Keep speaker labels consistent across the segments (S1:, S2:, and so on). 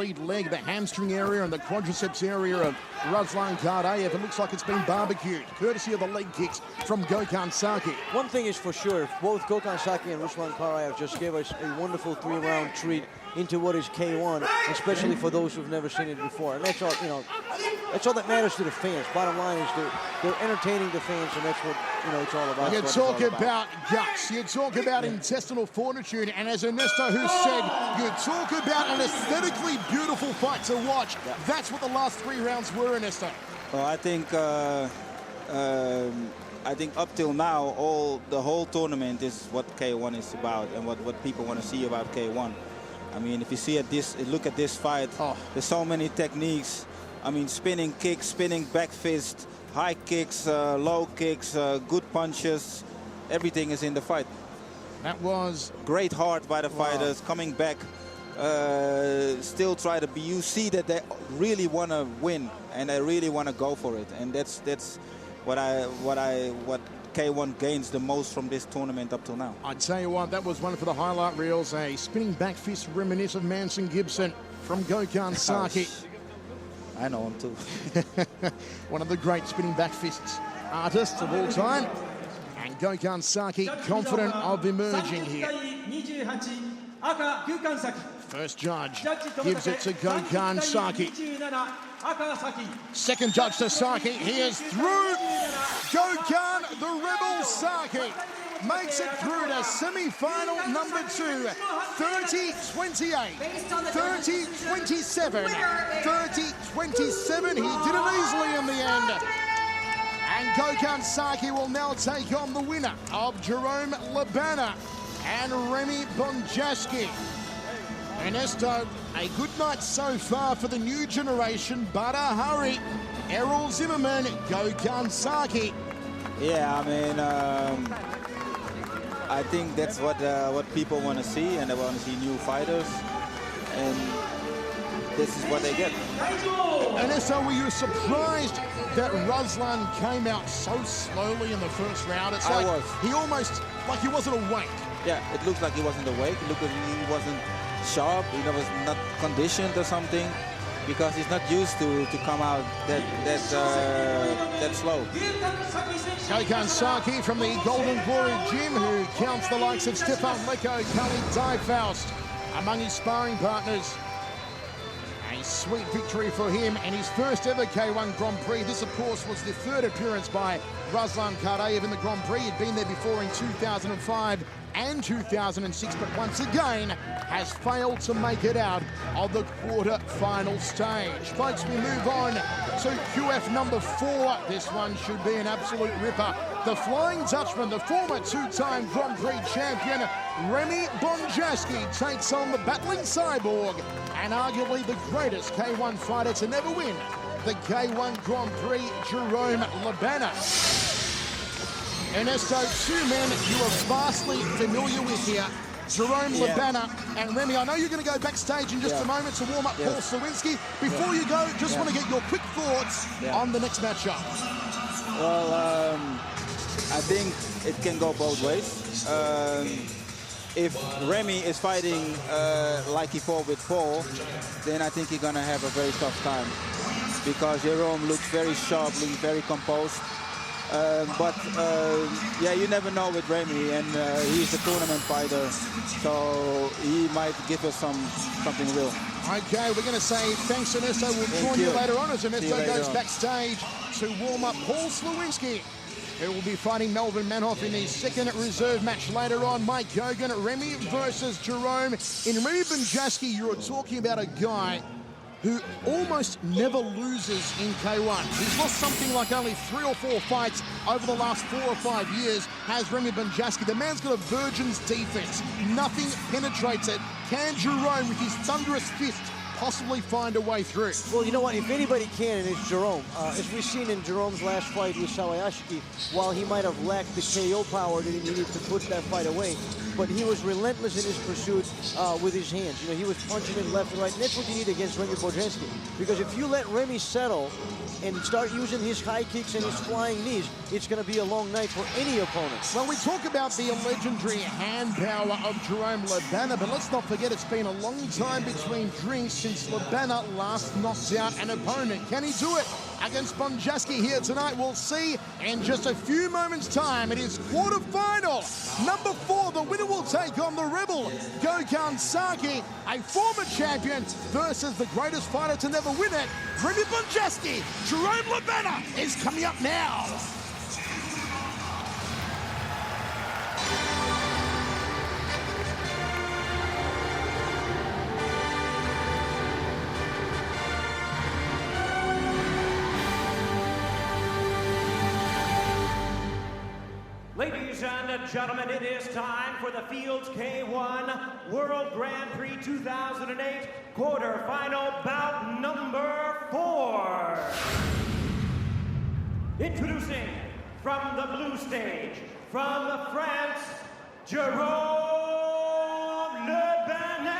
S1: lead leg, the hamstring area and the quadriceps area of Ruslan Kardayev. It looks like it's been barbecued, courtesy of the leg kicks from Gokhan Saki.
S2: One thing is for sure, both Gokhan Saki and Ruslan Kardayev just gave us a wonderful 3-round treat into what is K-1, especially for those who've never seen it before. And that's all, you know, that's all that matters to the fans. Bottom line is they're entertaining the fans, and that's what, you know, it's all about.
S1: You talk about guts, you talk about intestinal fortitude, and as Ernesto who said, you talk about an aesthetically beautiful fight to watch. That's what the last 3 rounds were, Ernesto.
S3: Well, I think up till now, the whole tournament is what K1 is about and what people want to see about K1. I mean, if you see look at this fight, there's so many techniques. I mean, spinning kicks, spinning back fist, high kicks, low kicks, good punches. Everything is in the fight.
S1: That was
S3: great heart by the fighters, coming back, still try to be. You see that they really want to win and they really want to go for it, and that's what K1 gains the most from this tournament up till now.
S1: I tell you what, that was one for the highlight reels, a spinning back fist reminiscent of Manson Gibson from Gokhan Saki.
S3: I know him too.
S1: One of the great spinning back fists artists of all time. And Gokhan Saki confident of emerging here. First judge gives it to Gokhan Saki. Second judge to Saki. He is through. Gokhan the Rebel Saki makes it through to semi-final number 2. 30-28, 30-27, 30-27. He did it easily in the end. And Gokhan Saki will now take on the winner of Jerome Labana and Remy Bonjaski. Ernesto, a good night so far for the new generation, but a hurry. Errol Zimmerman, Gokhan Saki.
S3: Yeah, I mean, I think that's what people want to see, and they want to see new fighters, and this is what they get.
S1: Ernesto, were you surprised that Ruslan came out so slowly in the first round? It's like he almost, like he wasn't awake.
S3: Yeah, it looks like he wasn't awake. It looked like he wasn't sharp. He was not conditioned or something, because he's not used to come out that slow.
S1: Gokhan Saki from the Golden Glory Gym, who counts the likes of Stefan Leko, Khalid Daifaust among his sparring partners. A sweet victory for him and his first ever K1 Grand Prix. This, of course, was the 3rd appearance by Ruslan Kardayev in the Grand Prix. He'd been there before in 2005 and 2006, but once again has failed to make it out of the quarter-final stage. Folks, we move on to QF number 4. This one should be an absolute ripper. The Flying Dutchman, the former 2-time Grand Prix champion, Remy Bonjaski, takes on the battling cyborg and arguably the greatest K1 fighter to never win the K1 Grand Prix, Jerome Labana. Ernesto, 2 men you are vastly familiar with here, Jerome Labana and Remy. I know you're going to go backstage in just a moment to warm up Paul Slawinski. Before you go, just want to get your quick thoughts on the next matchup.
S3: Well, I think it can go both ways. If Remy is fighting like he fought with Paul, then I think he's going to have a very tough time, because Jerome looks very sharp, looks very composed. Yeah, you never know with Remy, and he's a tournament fighter, so he might give us something real.
S1: Okay, we're going to say thanks, Ernesto. We'll join you later on as Ernesto goes backstage to warm up Paul Slawinski, who will be fighting Melvin Manhoff in his second reserve match later on. Mike Hogan, Remy versus Jerome. In Remy Bonjaski, you're talking about a guy who almost never loses in K1. He's lost something like only 3 or 4 fights over the last 4 or 5 years, has Remy Bonjaski. The man's got a virgin's defense. Nothing penetrates it. Can Jerome, with his thunderous fist, possibly find a way through?
S2: Well, you know what? If anybody can, it's Jerome. As we've seen in Jerome's last fight with Salayashiki, while he might have lacked the KO power that he needed to put that fight away, but he was relentless in his pursuit with his hands. You know, he was punching him left and right, and that's what you need against Remy Borzinski. Because if you let Remy settle and start using his high kicks and his flying knees, it's going to be a long night for any opponent.
S1: Well, we talk about the legendary hand power of Jerome Lebana, but let's not forget it's been a long time between drinks since Lebana last knocked out an opponent. Can he do it against Borzinski here tonight? We'll see in just a few moments' time. It is quarterfinal number 4. The winner will take on the Rebel, Gokhan Saki, a former champion, versus the greatest fighter to never win it, Remy Borzinski. Jerome Lebana is coming up now.
S4: Ladies and gentlemen, it is time for the Fields K-1 World Grand Prix 2008 quarterfinal bout number 4. Introducing from the blue stage, from France, Jerome Lebana.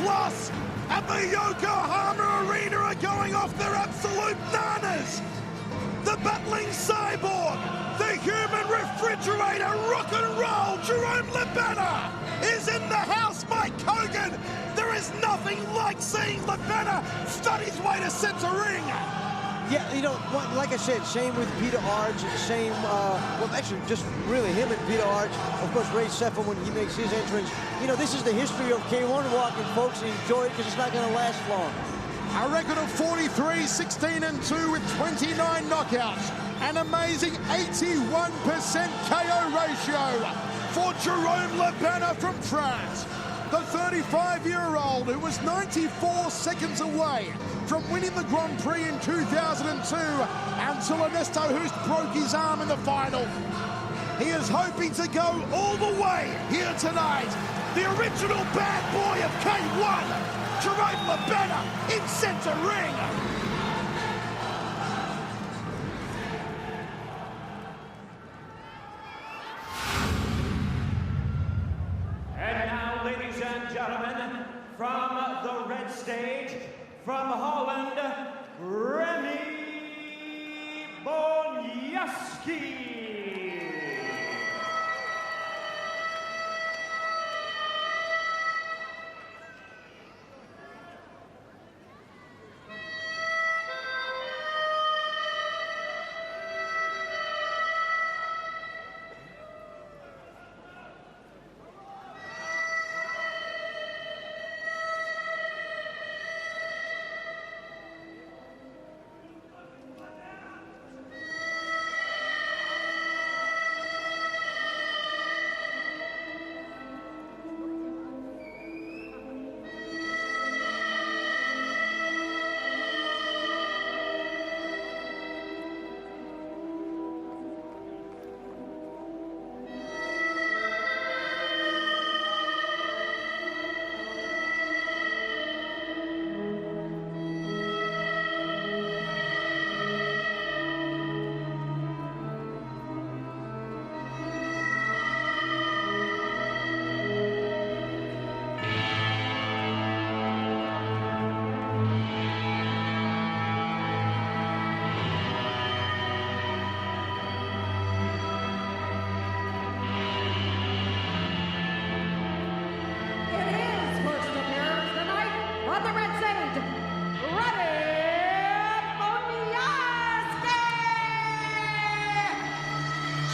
S1: Plus at the Yokohama Arena are going off their absolute nanas. The battling cyborg, the human refrigerator, rock and roll, Jerome Lebana is in the house, Mike Hogan. There is nothing like seeing Lebana stud his way to center ring.
S2: Yeah, you know, like I said, same with Peter Arch, same, well, actually, just really him and Peter Arch. Of course, Ray Seffa when he makes his entrance. You know, this is the history of K-1 walking, folks. Enjoy it because it's not going to last long.
S1: A record of 43, 16-2 with 29 knockouts. An amazing 81% KO ratio for Jerome Lebana from France. The 35-year-old who was 94 seconds away from winning the Grand Prix in 2002 until Ernesto Hoost broke his arm in the final. He is hoping to go all the way here tonight. The original bad boy of K-1, Jerome Lebana in center ring.
S4: Gentlemen, from the red stage, from Holland, Remy Borzinski.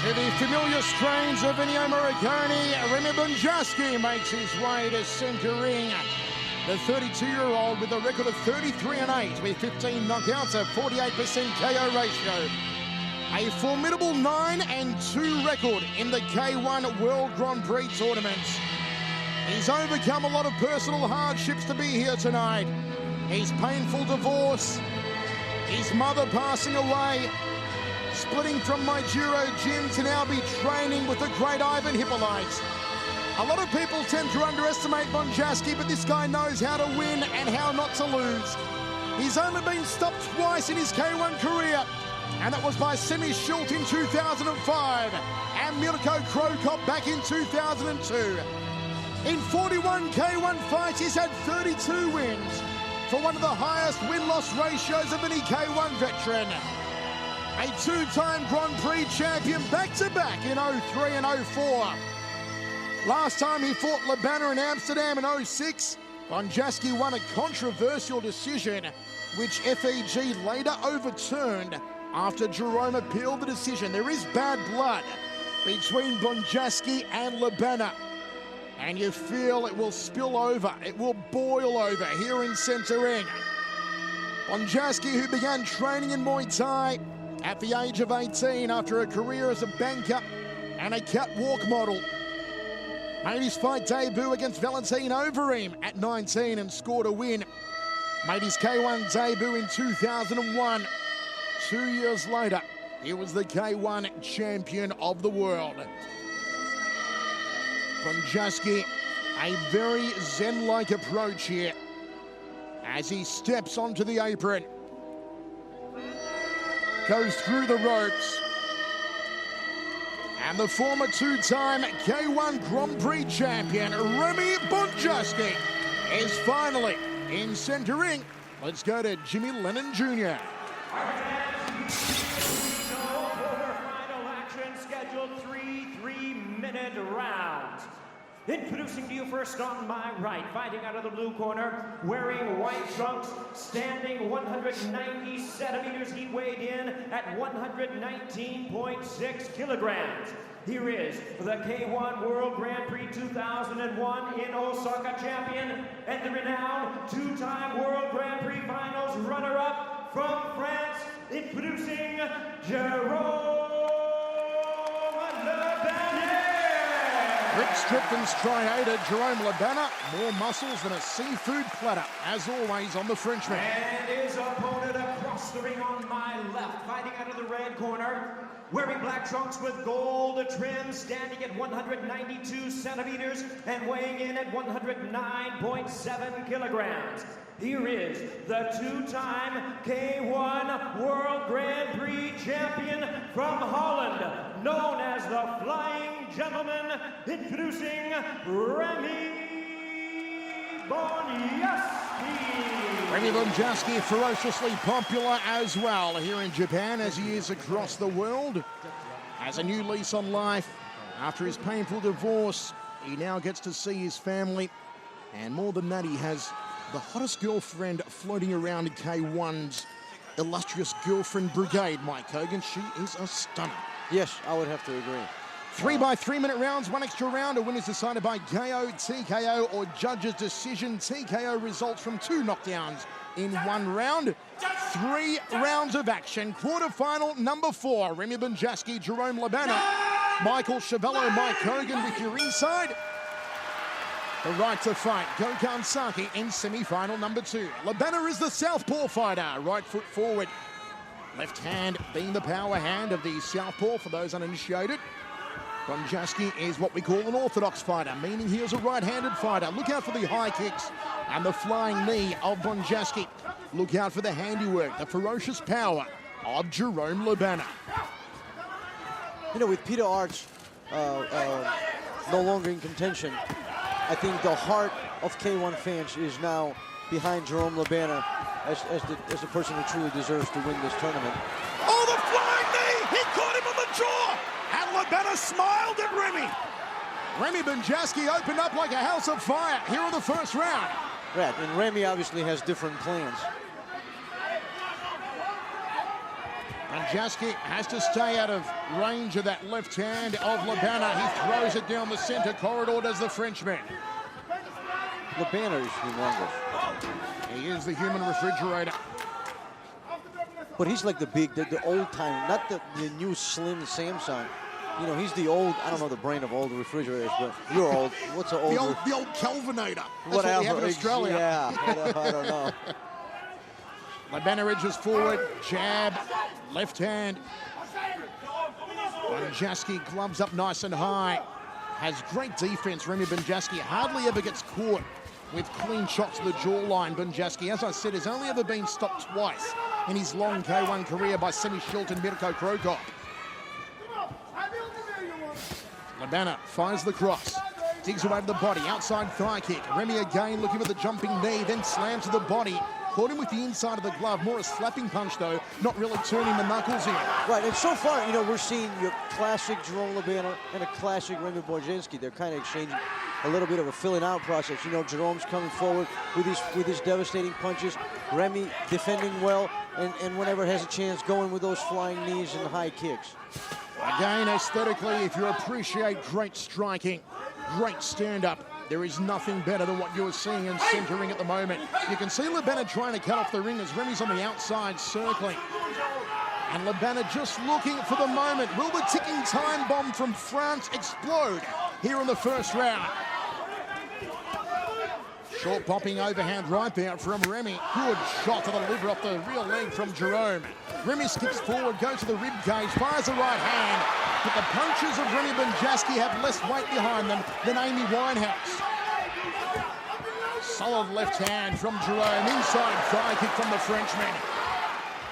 S1: To the familiar strains of Ennio Morricone, Remy Bonjasky makes his way to center ring. The 32-year-old with a record of 33-8 with 15 knockouts, a 48% KO ratio. A formidable 9-2 record in the K-1 World Grand Prix tournaments. He's overcome a lot of personal hardships to be here tonight. His painful divorce, his mother passing away, splitting from Maijiro Gym to now be training with the great Ivan Hippolyte. A lot of people tend to underestimate Bonjasky, but this guy knows how to win and how not to lose. He's only been stopped twice in his K1 career, and that was by Semi Schultz in 2005 and Mirko Krokop back in 2002. In 41 K1 fights, he's had 32 wins for one of the highest win-loss ratios of any K1 veteran. A two-time Grand Prix champion back-to-back in 03 and 04. Last time he fought Labana in Amsterdam in 06, Bonjasky won a controversial decision, which FEG later overturned after Jerome appealed the decision. There is bad blood between Bonjasky and Labana, and you feel it will spill over, it will boil over here in center ring. Bonjasky, who began training in Muay Thai at the age of 18 after a career as a banker and a catwalk model, made his fight debut against Valentin Overeem at 19 and scored a win. Made his K1 debut in 2001. 2 years later, he was the K1 champion of the world. Bonjasky, a very zen-like approach here as he steps onto the apron. Goes through the ropes. And the former two-time K1 Grand Prix champion, Remy Bonjasky, is finally in center ring. Let's go to Jimmy Lennon Jr.
S4: Quarter-final action scheduled 3 3-minute rounds. Introducing to you first on my right, fighting out of the blue corner, wearing white trunks, standing 190 centimeters. He weighed in at 119.6 kilograms. Here is the K1 World Grand Prix 2001 in Osaka champion and the renowned two-time World Grand Prix Finals runner-up from France, introducing Jerome Labana.
S1: Grip-stripped and striated Jerome Labana, more muscles than a seafood platter, as always on the Frenchman.
S4: And his opponent across the ring on my left, fighting out of the red corner, wearing black trunks with gold trim, standing at 192 centimeters and weighing in at 109.7 kilograms. Here is the two-time K1 World Grand Prix champion from Holland, known as the Flying Gentleman, introducing Remy Bonjasky.
S1: Remy Bonjasky, ferociously popular as well here in Japan as he is across the world. Has a new lease on life. After his painful divorce, he now gets to see his family. And more than that, he has the hottest girlfriend floating around K1's illustrious girlfriend brigade, Mike Hogan. She is a stunner.
S2: Yes, I would have to agree.
S1: 3 by 3-minute rounds, one extra round. A win is decided by KO, TKO, or judge's decision. TKO results from 2 knockdowns in 1 round. 3 rounds of action. Quarterfinal number 4. Remy Bonjasky, Jerome Labana, Michael Chavello, Mike Hogan with your inside. The right to fight, Gokhan Saki in semi-final number 2. Labana is the southpaw fighter, right foot forward. Left hand being the power hand of the southpaw for those uninitiated. Bonjasky is what we call an orthodox fighter, meaning he is a right-handed fighter. Look out for the high kicks and the flying knee of Bonjasky. Look out for the handiwork, the ferocious power of Jerome Labana.
S2: You know, with Peter Arts no longer in contention, I think the heart of K1 fans is now behind Jerome Labana as the person who truly deserves to win this tournament.
S1: Oh, the flying knee! He caught him on the jaw! And Labana smiled at Remy. Remy Bonjasky opened up like a house of fire here in the first round.
S2: Right, and Remy obviously has different plans.
S1: Bonjasky has to stay out of range of that left hand of Lebana. He throws it down the center corridor, does the Frenchman.
S2: Lebana is humongous.
S1: He is the human refrigerator.
S2: But he's like the old time, not the new slim Samsung. You know, he's the old, I don't know the brand of old refrigerators, but you're old. What's an old?
S1: The old Kelvinator. That's
S2: what
S1: what we have in Australia.
S2: Yeah, I don't know.
S1: Lebana edges forward, jab, left hand. Bonjasky gloves up nice and high. Has great defense. Remy Bonjasky hardly ever gets caught with clean shots to the jawline. Bonjasky, as I said, has only ever been stopped twice in his long K-1 career by Semi Schilt and Mirko Krokop. Lebana fires the cross, digs away to the body, outside thigh kick. Remy again looking for the jumping knee, then slams to the body. Caught him with the inside of the glove, more a slapping punch though, not really turning the knuckles in.
S2: Right, and so far, you know, we're seeing your classic Jerome Lebana and a classic Remy Bonjasky. They're kind of exchanging a little bit of a filling out process. You know, Jerome's coming forward with his devastating punches. Remy defending well, and whenever has a chance, going with those flying knees and high kicks.
S1: Again, aesthetically, if you appreciate great striking, great stand-up, there is nothing better than what you're seeing in centering at the moment. You can see Lebana trying to cut off the ring as Remy's on the outside circling. And Lebana just looking for the moment. Will the ticking time bomb from France explode here in the first round? Short popping overhand right there from Remy. Good shot to the liver off the rear leg from Jerome. Remy skips forward, goes to the rib cage, fires the right hand. But the punches of Remy Bonjasky have less weight behind them than Amy Winehouse. Solid left hand from Jerome, inside thigh kick from the Frenchman.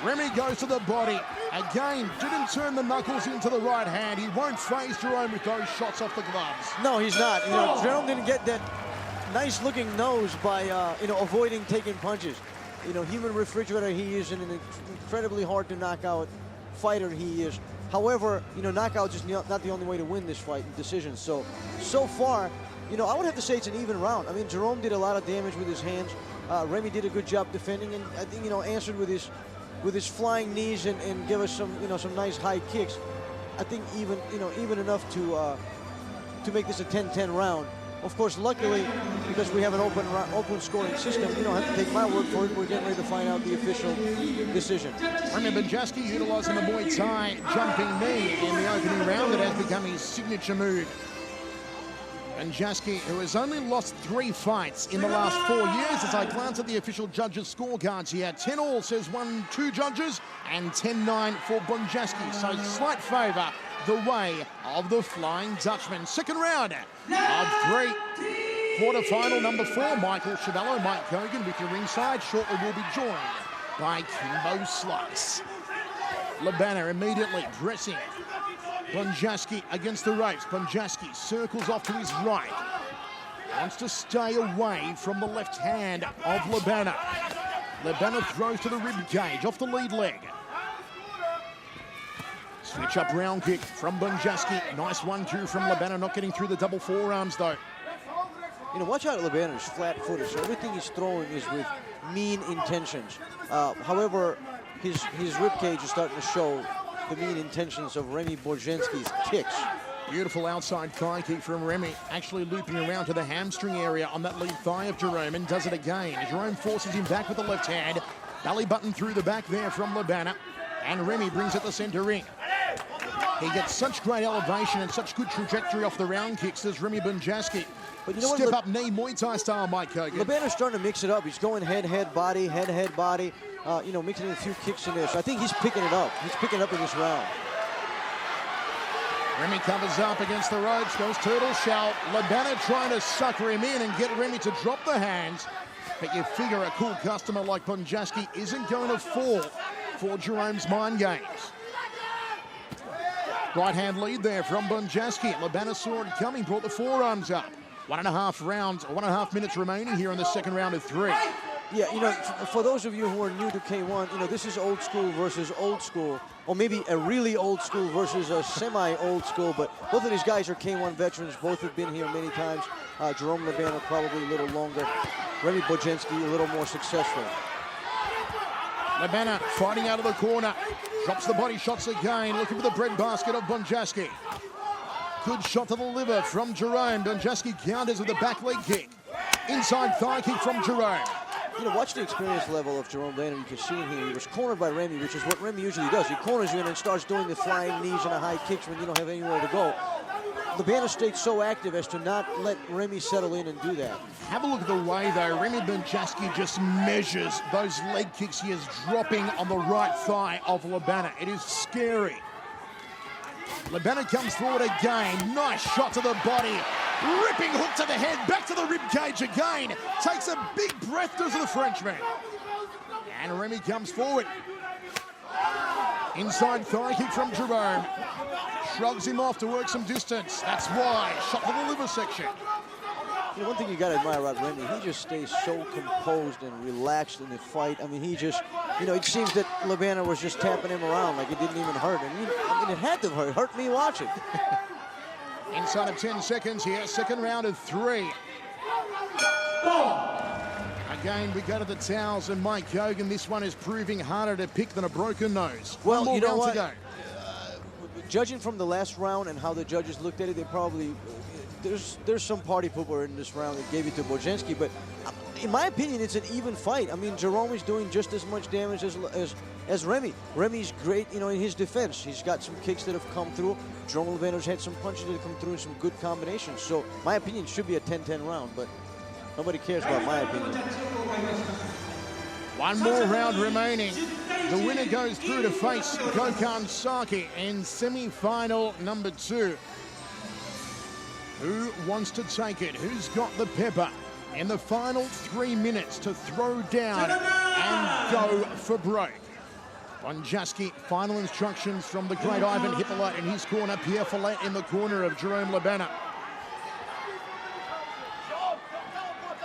S1: Remy goes to the body. Again, didn't turn the knuckles into the right hand. He won't phase Jerome with those shots off the gloves.
S2: No, he's not. You know, Jerome didn't get that nice-looking nose by, you know, avoiding taking punches. You know, human refrigerator he is, and an incredibly hard-to-knock-out fighter he is. However, you know, knockout is not the only way to win this fight in decisions. So far, you know, I would have to say it's an even round. I mean, Jerome did a lot of damage with his hands. Remy did a good job defending, and I think, you know, answered with his flying knees and give us some, you know, some nice high kicks. I think even enough to make this a 10-10 round. Of course, luckily, because we have an open scoring system, you don't have to take my word for it. We're getting ready to find out the official decision.
S1: Remy Bonjasky utilising the Muay Thai jumping knee in the opening round. That has become his signature move. Bonjasky, who has only lost 3 fights in the last 4 years, as I glance at the official judges' scorecards here. 10-all says 1-2 judges, and 10-9 for Bonjasky. So slight favour the way of the Flying Dutchman. Second round of 3. Quarterfinal number 4, Michael Chavello, Mike Kogan with you ringside. Shortly we'll be joined by Kimbo Slice. Lebana immediately pressing. Bonjasky against the ropes. Bonjasky circles off to his right. Wants to stay away from the left hand of Lebana. Lebana throws to the rib cage off the lead leg. Switch up round kick from Bonjasky. Nice 1-2 from Lebana, not getting through the double forearms though.
S2: You know, watch out, Lebana is flat-footed, so everything he's throwing is with mean intentions. However, his ribcage is starting to show the mean intentions of Remy Bonjasky's kicks.
S1: Beautiful outside thigh kick from Remy, actually looping around to the hamstring area on that lead thigh of Jerome, and does it again. Jerome forces him back with the left hand. Belly button through the back there from Lebana, and Remy brings it to center ring. He gets such great elevation and such good trajectory off the round kicks as Remy Bonjasky.
S2: But you know
S1: Step up knee, Muay Thai style, Mike Kogan.
S2: Lebana's starting to mix it up. He's going head, body, head, body. You know, mixing in a few kicks in there. So I think he's picking it up. He's picking it up in this round.
S1: Remy covers up against the ropes, goes turtle shell. Lebana trying to sucker him in and get Remy to drop the hands. But you figure a cool customer like Bonjasky isn't going to fall for Jerome's mind games. Right hand lead there from Bonjasky. Lebana saw it coming, brought the forearms up. 1.5 minutes remaining here in the second round of 3.
S2: Yeah, you know, for those of you who are new to K-1, you know, this is old school versus old school, or maybe a really old school versus a semi-old school, but both of these guys are K-1 veterans. Both have been here many times. Jerome Lebana probably a little longer. Remy Bonjasky a little more successful.
S1: Lebana fighting out of the corner. Drops the body shots again, looking for the breadbasket of Bonjaski. Good shot to the liver from Jerome. Bonjaski counters with a back leg kick. Inside thigh kick from Jerome.
S2: You know, watch the experience level of Jerome Banner. You can see it here. He was cornered by Remy, which is what Remy usually does. He corners you and then starts doing the flying knees and the high kicks when you don't have anywhere to go. Banner stayed so active as to not let Remy settle in and do that.
S1: Have a look at the way, though, Remy Bonjaski just measures those leg kicks he is dropping on the right thigh of Lebana. It is scary. Lebana comes forward again. Nice shot to the body. Ripping hook to the head. Back to the rib cage again. Takes a big breath, does the Frenchman. And Remy comes forward. Inside thigh kick from Jerome. Shrugs him off to work some distance. That's why. Shot to the liver section.
S2: You know, one thing you got to admire about Remy, he just stays so composed and relaxed in the fight. I mean, he just, you know, it seems that Lebana was just tapping him around like it didn't even hurt him. I mean, it had to hurt. It hurt me watching.
S1: Inside of 10 seconds here. Second round of 3. Again, we go to the towels, and Mike Hogan, this one is proving harder to pick than a broken nose.
S2: Well,
S1: One
S2: you
S1: more
S2: know
S1: round to
S2: what?
S1: go.
S2: Judging from the last round and how the judges looked at it, they probably, there's some party pooper in this round that gave it to Bonjaski, but in my opinion, it's an even fight. I mean, Jerome is doing just as much damage as Remy. Remy's great, you know, in his defense. He's got some kicks that have come through. Jerome Lebana's had some punches that have come through and some good combinations. So, my opinion, it should be a 10-10 round, but nobody cares about my opinion.
S1: One more round remaining. The winner goes through to face Gokhan Saki in semi-final number 2. Who wants to take it? Who's got the pepper in the final 3 minutes to throw down and go for broke? Bonjaski, final instructions from the great Ivan Hippolyte in his corner. Pierre Follette in the corner of Jerome Lebana.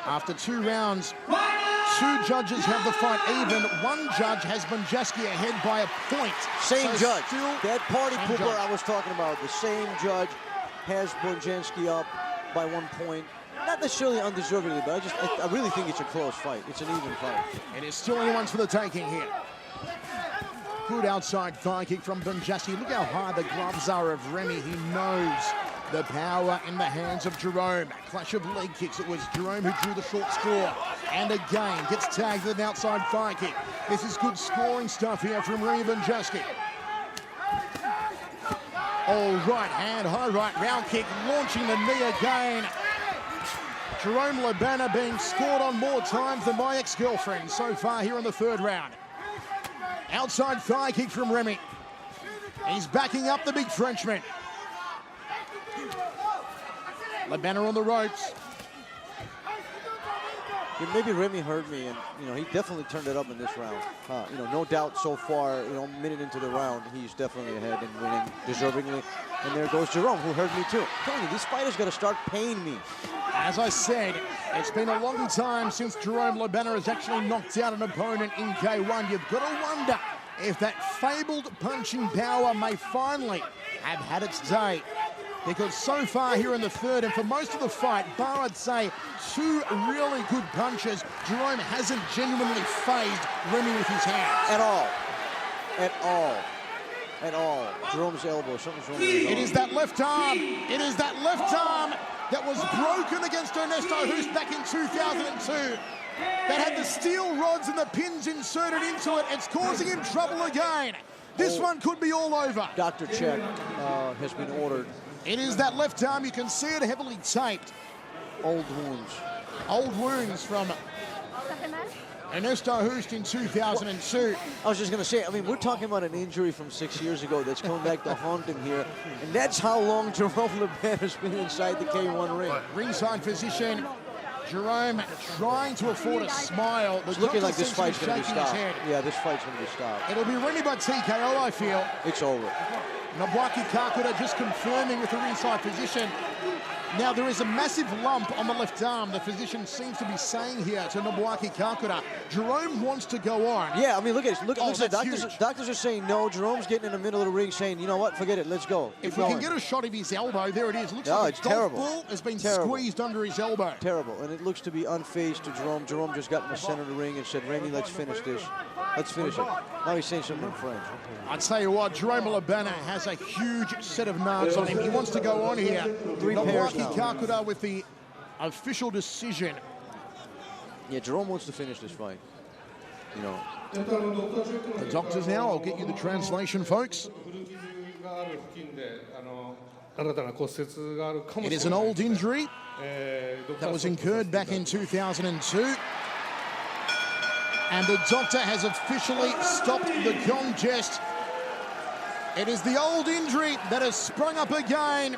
S1: After 2 rounds, 2 judges have the fight even. 1 judge has Bonjaski ahead by a point.
S2: Same
S1: So
S2: judge.
S1: still
S2: That party
S1: same
S2: pooper
S1: judge.
S2: I was talking about, the same judge has Bonjaski up by 1 point. Not necessarily undeservedly, but I really think it's a close fight. It's an even fight.
S1: It is still anyone's for the taking here. Good outside thigh kick from Bonjaski. Look how hard the gloves are of Remy. He knows the power in the hands of Jerome. Clash of leg kicks. It was Jerome who drew the short straw. And again, gets tagged with an outside thigh kick. This is good scoring stuff here from Remy Bonjaski. All right hand, high right, round kick, launching the knee again. Jerome Lebana being scored on more times than my ex-girlfriend so far here in the 3rd round. Outside thigh kick from Remy. He's backing up the big Frenchman. Lebana on the ropes.
S2: Yeah, maybe Remy heard me, and you know he definitely turned it up in this round. You know, no doubt so far. You know, a minute into the round, he's definitely ahead and winning deservingly. And there goes Jerome, who heard me too. I'm telling you, these fighters got to start paying me.
S1: As I said, it's been a long time since Jerome Lebana has actually knocked out an opponent in K-1. You've got to wonder if that fabled punching power may finally have had its day. Because so far here in the 3rd, and for most of the fight, bar I'd say 2 really good punches, Jerome hasn't genuinely phased Remy with his hands.
S2: At all. At all. At all. Jerome's elbow, something's wrong with his arm.
S1: It is that left arm. It is that left arm that was broken against Ernesto Hoost back in 2002. That had the steel rods and the pins inserted into it. It's causing him trouble again. This one could be all over.
S2: Dr. Check has been ordered.
S1: It is that left arm. You can see it heavily taped.
S2: Old wounds.
S1: Old wounds from Ernesto Hoost in 2002.
S2: I was just going to say, I mean, we're talking about an injury from 6 years ago that's coming back to haunt him here. And that's how long Jerome Lebana has been inside the K-1 ring.
S1: Ringside position. Jerome trying to afford a smile.
S2: It's looking like this fight's going to be
S1: shaking his
S2: stopped.
S1: head.
S2: Yeah, this fight's going to be stopped.
S1: It'll be Remy by TKO, I feel.
S2: It's over.
S1: Nobuaki Kakuta just confirming with the ringside position. Now, there is a massive lump on the left arm. The physician seems to be saying here to Nobuaki Kakura, Jerome wants to go on.
S2: Yeah, I mean, look at this. Look at the
S1: that's
S2: doctors. Doctors are saying no. Jerome's getting in the middle of the ring saying, you know what, forget it, let's go.
S1: If we can get a shot of his elbow, there it is. Looks like
S2: it's
S1: a golf
S2: terrible.
S1: ball has been squeezed under his elbow.
S2: Terrible, and it looks to be unfazed to Jerome. Jerome just got in the center of the ring and said, Remy, let's finish this. Let's finish it. Now he's saying something in French.
S1: I tell you what, Jerome Labana has a huge set of narcs on him. He wants to go on here.
S2: Three pairs now.
S1: Kakura with the official decision.
S2: Yeah, Jerome wants to finish this fight. You know.
S1: The doctors now, I'll get you the translation, folks. It is an old injury that was incurred back in 2002. And the doctor has officially stopped the contest. It is the old injury that has sprung up again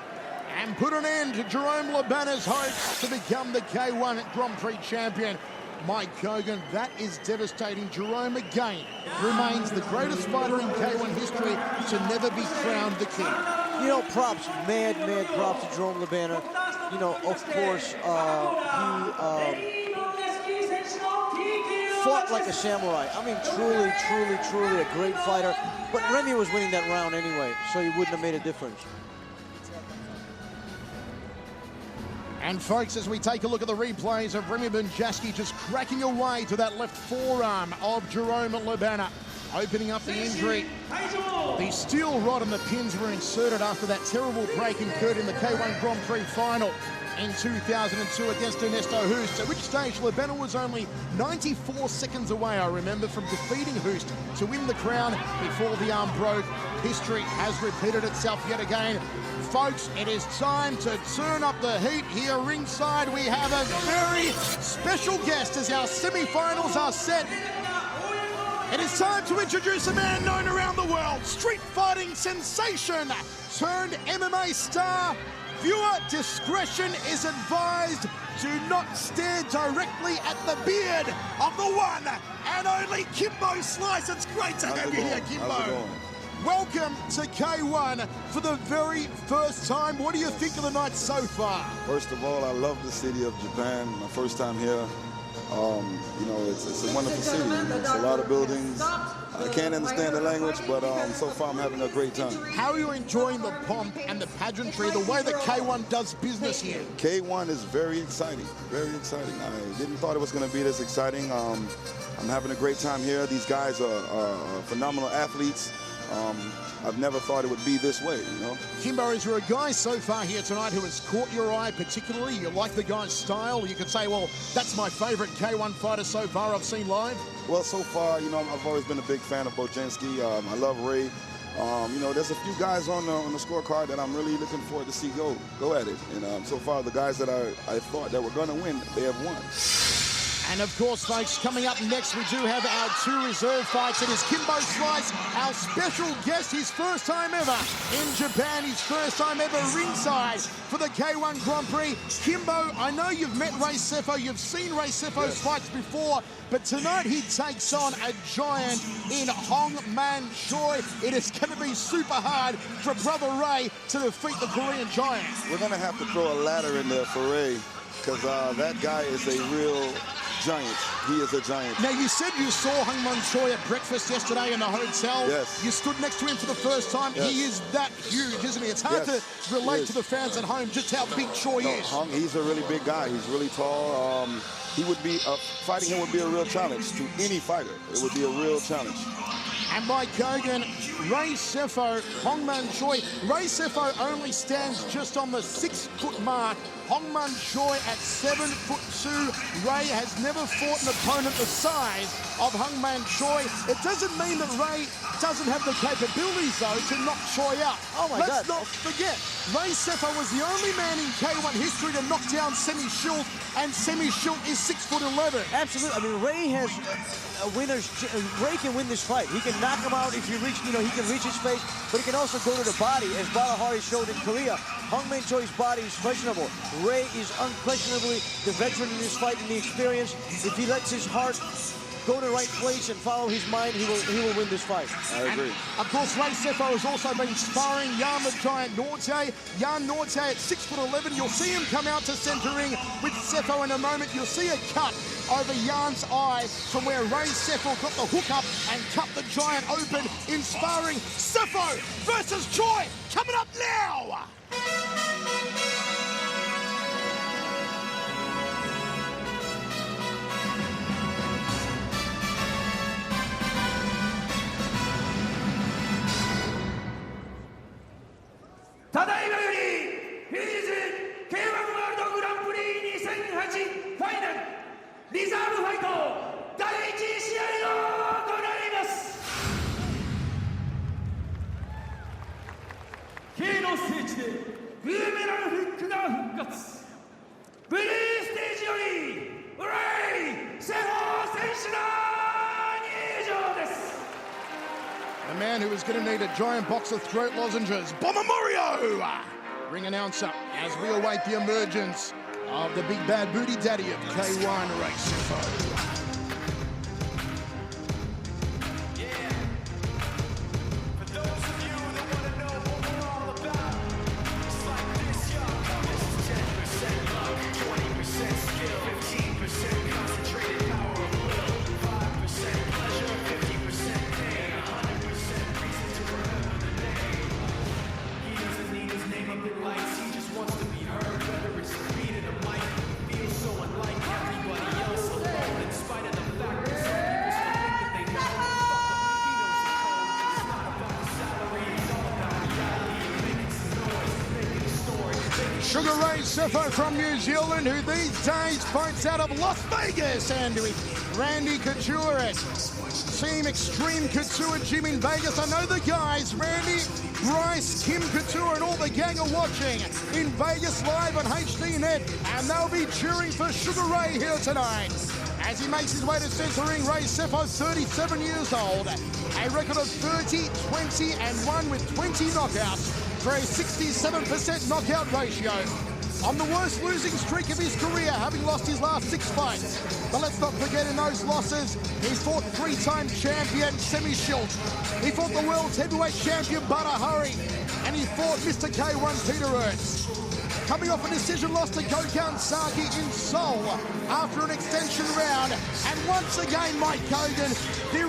S1: and put an end to Jerome Labana's hopes to become the K-1 Grand Prix champion. Mike Kogan, that is devastating. Jerome again remains the greatest fighter in K-1 history to never be crowned the king.
S2: You know, props, mad props to Jerome Labana. You know, of course, he fought like a samurai. I mean, truly a great fighter. But Remy was winning that round anyway, so he wouldn't have made a difference.
S1: And folks, as we take a look at the replays of Remy Benjaski just cracking away to that left forearm of Jerome Labana, opening up the injury. The steel rod and the pins were inserted after that terrible break incurred in the K-1 Grand Prix final in 2002 against Ernesto Hoost, at which stage Labana was only 94 seconds away, I remember, from defeating Hoost to win the crown before the arm broke. History has repeated itself yet again. Folks, it is time to turn up the heat here ringside. We have a very special guest as our semi-finals are set. It is time to introduce a man known around the world, street fighting sensation turned MMA star. Viewer discretion is advised. Do not stare directly at the beard of the one and only Kimbo Slice. It's great to have you here, Kimbo. Welcome to K1 for the very first time. What do you think of the night so far?
S5: First of all, I love the city of Japan. My first time here. You know, it's a wonderful city. It's a lot of buildings. I can't understand the language, but so far I'm having a great time.
S1: How are you enjoying the pomp and the pageantry, the way that K1 does business here?
S5: K1 is very exciting, very exciting. I didn't thought it was going to be this exciting. I'm having a great time here. These guys are phenomenal athletes. I've never thought it would be this way, you know.
S1: Kimbo, is there a guy so far here tonight who has caught your eye particularly? You like the guy's style? You could say, well, that's my favorite K1 fighter so far I've seen live?
S5: Well, so far, you know, I've always been a big fan of Bojanski. I love Ray. You know, there's a few guys on the scorecard that I'm really looking forward to see go at it. And so far, the guys that I thought that were going to win, they have won.
S1: And of course, folks, coming up next, we do have our two reserve fights. It is Kimbo Slice, our special guest, his first time ever in Japan, his first time ever ringside for the K1 Grand Prix. Kimbo, I know you've met Ray Sefo, you've seen Ray Sefo's fights before, but tonight he takes on a giant in Hong Man Choi. It is going to be super hard for Brother Ray to defeat the Korean giant.
S5: We're going to have to throw a ladder in there for Ray, because that guy is a real giant. He is a giant.
S1: Now, you said you saw Hong Man Choi at breakfast yesterday in the hotel.
S5: Yes.
S1: You stood next to him for the first time.
S5: Yes.
S1: He is that huge, isn't he? It's hard to relate to the fans at home just how big Choi is.
S5: Hong, he's a really big guy. He's really tall. He would be, fighting him would be a real challenge to any fighter. It would be a real challenge.
S1: And by Kogan, Ray Sefo, Hong Man Choi. Ray Sefo only stands just on the 6-foot mark. Hong Man Choi at 7'2". Ray has never fought an opponent the size of Hong Man Choi. It doesn't mean that Ray doesn't have the capabilities, though, to knock Choi out.
S2: Oh, my God.
S1: Let's not forget, Ray Sefo was the only man in K1 history to knock down Semi Schilt, and Semi Schilt is 6'11".
S2: Absolutely. I mean, Ray has a winner's. Ray can win this fight. He can knock him out if you reach. You know, he can reach his face, but he can also go to the body, as Balahari showed in Korea. Hong Man Choi's body is questionable. Ray is unquestionably the veteran in this fight and the experience. If he lets his heart go to the right place and follow his mind, he will win this fight.
S5: I agree.
S1: Of course, Ray Sefo has also been sparring Jan the Giant Norte. Jan Norte at 6'11". You'll see him come out to centering with Sefo in a moment. You'll see a cut over Jan's eye from where Ray Sefo got the hook up and cut the Giant open in sparring. Sefo versus Choi coming up now.
S4: K-1 월드 그랑프리 2008 파이널 리자브 파이터 第1試合が行われます。 K の聖地でブーメランフックが復活。ブルーステージよりレイ・セフォ選手が入場です。
S1: The man who is going to need a giant box of throat lozenges, Bomber Mario! Ring announcer as we await the emergence of the big bad booty daddy of K-1, Ray Sefo. Sugar Ray Sefo from New Zealand, who these days fights out of Las Vegas, and with Randy Couture at Team Extreme Couture Gym in Vegas. I know the guys, Randy, Bryce, Kim Couture, and all the gang are watching in Vegas live on HDNet, and they'll be cheering for Sugar Ray here tonight. As he makes his way to centering, Ray Sefo, 37 years old, a record of 30, 20, and 1 with 20 knockouts for a 67% knockout ratio. On the worst losing streak of his career, having lost his last 6 fights. But let's not forget, in those losses, he fought 3-time champion Semi Schultz. He fought the world's heavyweight champion Bada Hari, and he fought Mr. K-1 Peter Ertz. Coming off a decision loss to Gokhan Saki in Seoul after an extension round. And once again, Mike Kogan, the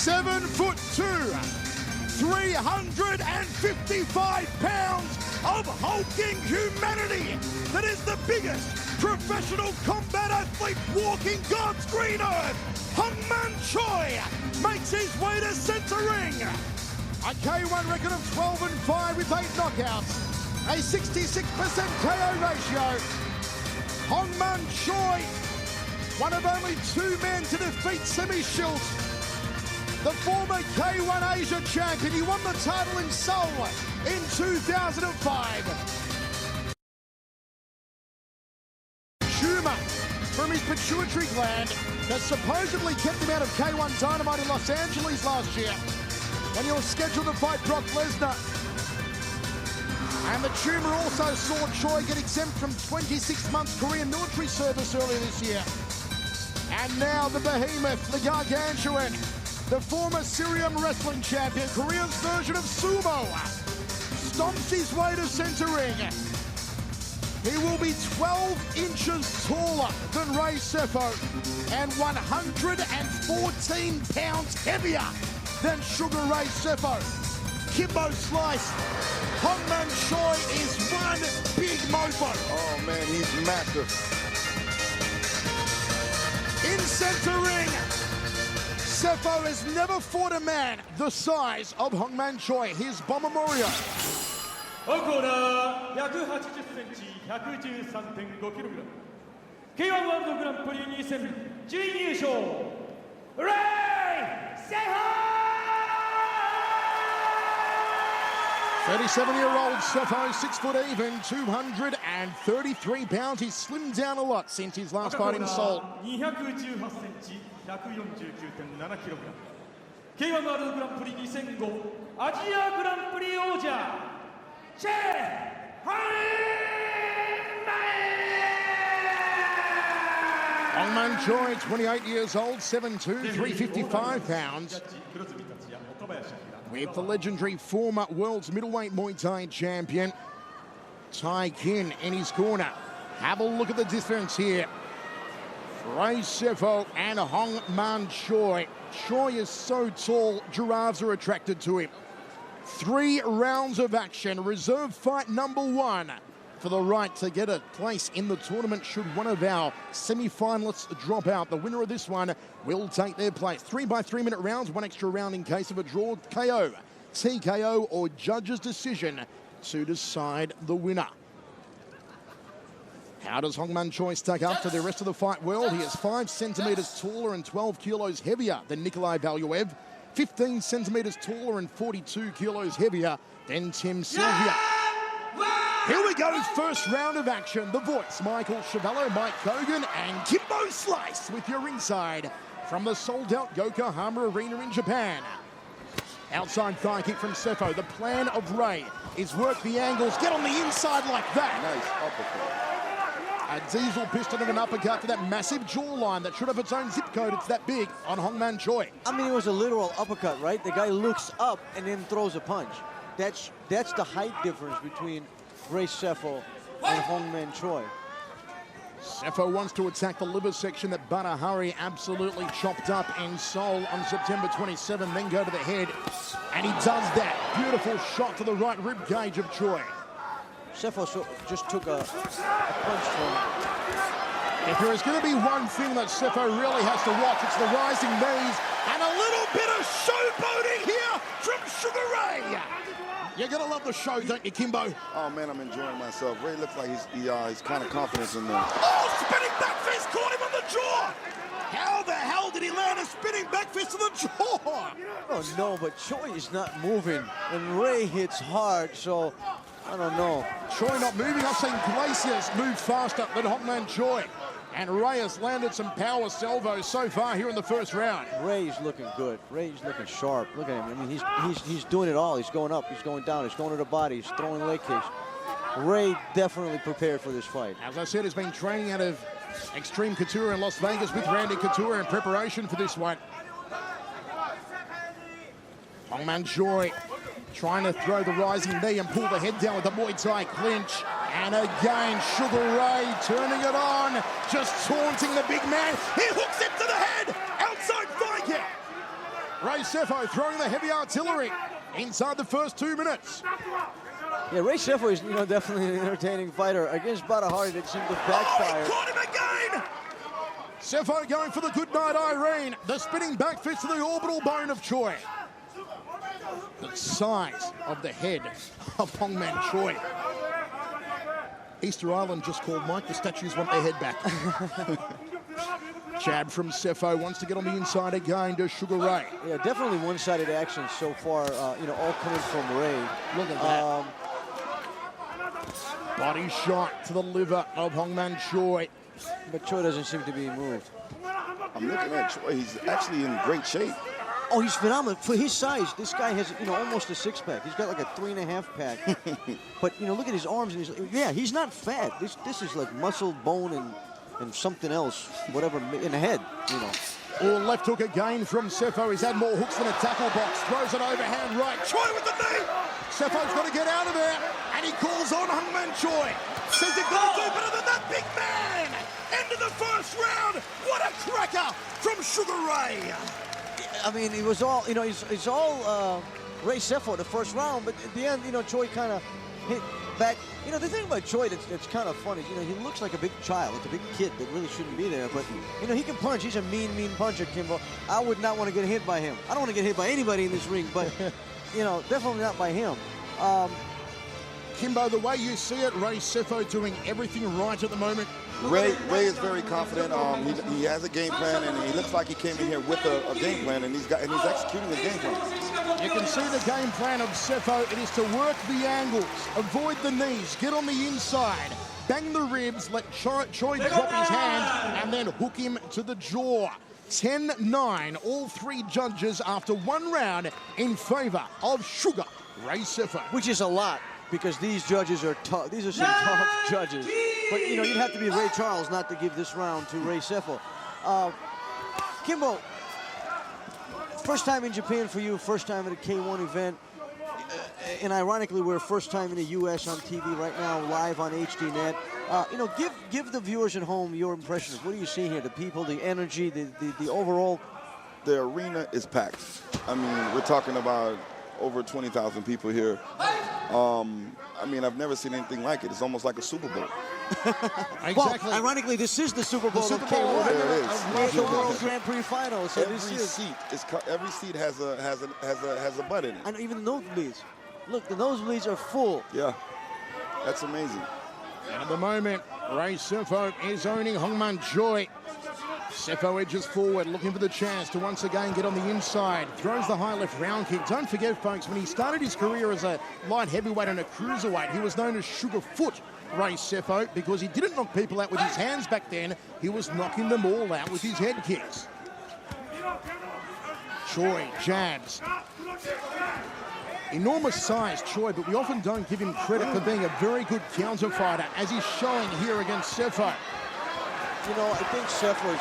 S1: 7'2", 355 pounds of hulking humanity. That is the biggest professional combat athlete walking God's green earth. Hongman Choi makes his way to center ring. A K-1 record of 12-5 with 8 knockouts, a 66% KO ratio. Hongman Choi, one of only 2 men to defeat Semi Schilt, the former K-1 Asia champion. He won the title in Seoul in 2005. Tumor from his pituitary gland that supposedly kept him out of K-1 Dynamite in Los Angeles last year when he was scheduled to fight Brock Lesnar. And the tumor also saw Choi get exempt from 26 months Korean military service earlier this year. And now the behemoth, the gargantuan, the former Syrian wrestling champion, Korea's version of sumo, stomps his way to center ring. He will be 12 inches taller than Ray Sefo and 114 pounds heavier than Sugar Ray Sefo. Kimbo Slice, Hongman Choi is one big mofo.
S5: Oh man, he's massive.
S1: In center ring, Sefo has never fought a man the size of Hongman Choi. Here's Bomber Morio.
S4: コーナー180センチ 113.5 キログラム K-1 ワールドグランプリ2戦準優勝レイ・セフォ
S1: 37-year-old Sefo, 6 foot even, 233 pounds. He's slimmed down a lot since his last fight in Seoul.
S4: 218センチ 149.7 キログラム K-1 ワールドグランプリ2戦後アジアグランプリ王者
S1: Hongman Choi, 28 years old, 7'2", 355 pounds. With the legendary former world's middleweight Muay Thai champion, Tai Kin, in his corner. Have a look at the difference here. Ray Sefo and Hongman Choi. Choi is so tall, giraffes are attracted to him. 3 rounds of action. Reserve fight number 1 for the right to get a place in the tournament should one of our semi-finalists drop out. The winner of this one will take their place. 3 by 3 minute rounds, 1 extra round in case of a draw, KO, TKO or judge's decision to decide the winner. How does Hongman Choi stack up to the rest of the fight world? He is 5 centimeters taller and 12 kilos heavier than Nikolai Valuev. 15 centimeters taller and 42 kilos heavier than Tim Sylvia. Here we go, first round of action. The voice, Michael Chavello, Mike Kogan, and Kimbo Slice with your ringside from the sold-out Yokohama Arena in Japan. Outside thigh kick from Sefo. The plan of Ray is work the angles, get on the inside like that.
S5: Nice uppercut.
S1: A diesel piston of an uppercut to that massive jawline that should have its own zip code. It's that big on Hongman Choi.
S2: I mean, it was a literal uppercut, right? The guy looks up and then throws a punch. That's the height difference between Ray Sefo and Hongman Choi.
S1: Sefo wants to attack the liver section that Barahari absolutely chopped up in Seoul on September 27, then go to the head. And he does that. Beautiful shot to the right rib cage of Choi.
S2: Sefo just took a punch from him.
S1: If there is going to be one thing that Sefo really has to watch, it's the rising knees and a little bit of showboating here from Sugar Ray. You're going to love the show, don't you, Kimbo?
S5: Oh man, I'm enjoying myself. Ray looks like he's kind of confident in there.
S1: Oh, spinning back fist caught him on the jaw. How the hell did he land a spinning back fist to the jaw?
S2: Oh no, but Choi is not moving, and Ray hits hard, so I don't know.
S1: Choi not moving. I've seen Glaciers move faster than Hongman Choi. And Ray has landed some power salvos so far here in the first round.
S2: Ray's looking good. Ray's looking sharp. Look at him. I mean, he's doing it all. He's going up. He's going down. He's going to the body. He's throwing leg kicks. Ray definitely prepared for this fight.
S1: As I said, he's been training out of Extreme Couture in Las Vegas with Randy Couture in preparation for this one. Hongman Choi trying to throw the rising knee and pull the head down with the Muay Thai clinch. And again, Sugar Ray turning it on, just taunting the big man. He hooks it to the head, outside thigh kick. Ray Sefo throwing the heavy artillery inside the first 2 minutes.
S2: Yeah, Ray Sefo is, definitely an entertaining fighter. Against Badahari, that seemed to backfire.
S1: He caught him again! Sefo going for the good night, Irene. The spinning back fist to the orbital bone of Choi. The size of the head of Hongman Choi. Easter Island just called Mike. The statues want their head back. Jab from Sefo, wants to get on the inside again to Sugar Ray.
S2: Yeah, definitely one-sided action so far, all coming from Ray.
S1: Look at that. Body shot to the liver of Hongman Choi.
S2: But Choi doesn't seem to be moved.
S5: I'm looking at Choi. He's actually in great shape.
S2: Oh, he's phenomenal. For his size, this guy has, almost a six-pack. He's got like a 3.5-pack. But, look at his arms. And he's not fat. This is like muscle, bone, and something else, whatever, in the head,
S1: Oh, left hook again from Sefo. He's had more hooks than a tackle box. Throws it overhand right. Choi with the knee. Sefo's got to get out of there. And he calls on Hongman Choi. Says he's got to do better than that big man. End of the first round. What a cracker from Sugar Ray.
S2: I mean, it was all, it's all Ray Sefo the first round, but at the end, Choi kind of hit back. The thing about Choi that's kind of funny is, he looks like a big child, like a big kid that really shouldn't be there, but, he can punch. He's a mean puncher, Kimbo. I would not want to get hit by him. I don't want to get hit by anybody in this ring, but, definitely not by him.
S1: Kimbo, the way you see it, Ray Sefo doing everything right at the moment.
S5: Ray is very confident. He has a game plan, and he looks like he came in here with a game plan, and he's executing the game plan.
S1: You can see the game plan of Sefo. It is to work the angles, avoid the knees, get on the inside, bang the ribs, let Choi drop his hand, and then hook him to the jaw. 10-9, all three judges after one round in favor of Sugar Ray Sefo.
S2: Which is a lot, because these judges are tough. These are some tough judges. But, you'd have to be Ray Charles not to give this round to Ray Sefo. Kimbo, first time in Japan for you, first time at a K-1 event. And ironically, we're first time in the U.S. on TV right now, live on HDNet. Give the viewers at home your impression of what do you see here? The people, the energy, the overall.
S5: The arena is packed. I mean, we're talking about over 20,000 people here. I mean, I've never seen anything like it. It's almost like a Super Bowl.
S1: Exactly.
S2: Well, ironically, this is the Super Bowl.
S1: Super Bowl,
S2: of
S5: there it is.
S2: It's the World Grand Prix final. So
S5: Every seat has a butt in it.
S2: And even the nosebleeds. Look, the nosebleeds are full.
S5: Yeah, that's amazing.
S1: And at the moment, Ray Sefo is owning Hongman Choi. Sefo edges forward, looking for the chance to once again get on the inside. Throws the high left round kick. Don't forget, folks, when he started his career as a light heavyweight and a cruiserweight, he was known as Sugarfoot Ray Sefo because he didn't knock people out with his hands back then. He was knocking them all out with his head kicks. Choi jabs. Enormous size, Choi, but we often don't give him credit for being a very good counter fighter, as he's showing here against Sefo.
S2: I think Sefo's,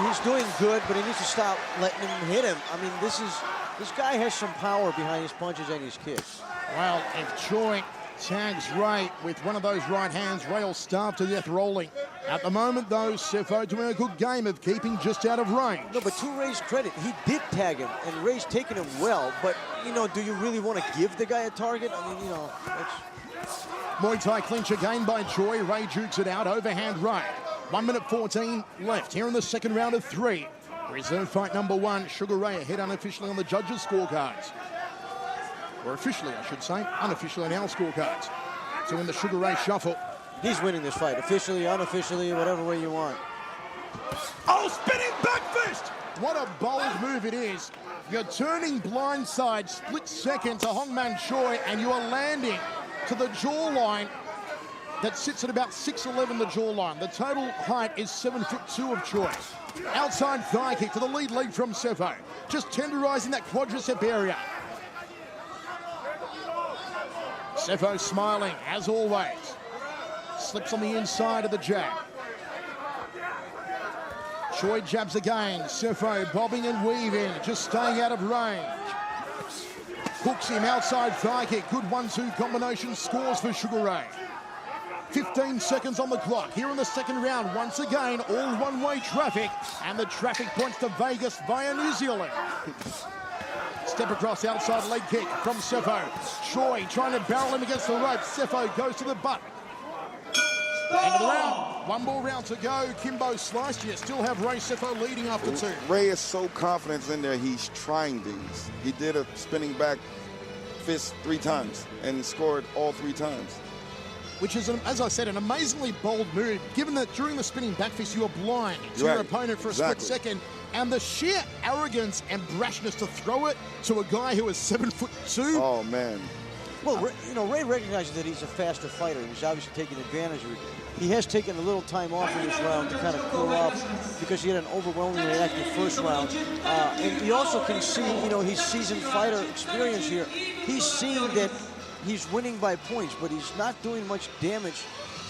S2: he's doing good, but he needs to stop letting him hit him. I mean, this guy has some power behind his punches and his kicks.
S1: Well, if Choi tags Ray with one of those right hands, Ray will starve to death rolling. At the moment, though, Sefo doing a good game of keeping just out of range.
S2: No, but to Ray's credit, he did tag him, and Ray's taking him well. But, do you really want to give the guy a target? I mean, it's...
S1: Muay Thai clinch again by Choi. Ray jukes it out, overhand right. 1 minute 14 left here in the second round of 3. Reserve fight number 1, Sugar Ray ahead unofficially on the judges' scorecards. Or officially, I should say, unofficially on our scorecards. So in the Sugar Ray shuffle.
S2: He's winning this fight, officially, unofficially, whatever way you want.
S1: Oh, spinning back fist! What a bold move it is. You're turning blindside, split second to Hongman Choi, and you are landing to the jawline that sits at about 6'11", the jawline. The total height is 7'2" of Choi. Outside thigh kick to the lead leg from Sefo. Just tenderizing that quadricep area. Sefo smiling, as always. Slips on the inside of the jab. Choi jabs again. Sefo bobbing and weaving, just staying out of range. Hooks him outside thigh kick. Good 1-2 combination, scores for Sugar Ray. 15 seconds on the clock here in the second round. Once again, all one-way traffic, and the traffic points to Vegas via New Zealand. Step across outside leg kick from Sefo. Choi trying to barrel him against the rope. Sefo goes to the butt. End of the round. One more round to go. Kimbo sliced. You still have Ray Sefo leading after two.
S5: Ray is so confident in there, he's trying these. He did a spinning back fist 3 times and scored all 3 times.
S1: Which is, as I said, an amazingly bold move, given that during the spinning back fist, you are blind to your opponent for a split second. And the sheer arrogance and brashness to throw it to a guy who is 7'2".
S5: Oh, man.
S2: Well, you know, Ray recognizes that he's a faster fighter. He's obviously taking advantage of it. He has taken a little time off in this round to kind of cool off because he had an overwhelmingly active first round. And he also can see, you know, his seasoned fighter experience here. He's seeing that he's winning by points, but he's not doing much damage,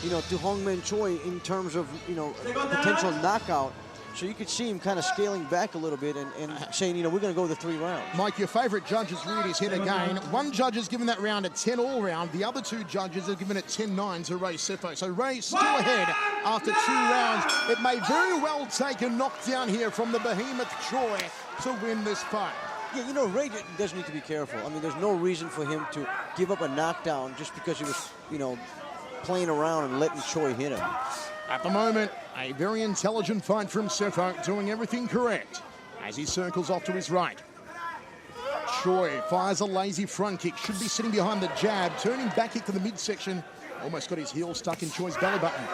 S2: you know, to Hongman Choi in terms of, you know, potential knockout. So you could see him kind of scaling back a little bit and saying, you know, we're going to go the 3 rounds.
S1: Mike, your favorite judge has reared his head again. One judge has given that round a 10 all round. The other 2 judges have given it 10-9 to Ray Sefo. So Ray still ahead after 2 rounds. It may very well take a knockdown here from the behemoth Choi to win this fight.
S2: Yeah, you know, Ray does need to be careful. I mean, there's no reason for him to give up a knockdown just because he was, you know, playing around and letting Choi hit him.
S1: At the moment, a very intelligent fight from Sefo, doing everything correct as he circles off to his right. Choi fires a lazy front kick, should be sitting behind the jab, turning back kick to the midsection. Almost got his heel stuck in Choi's belly button.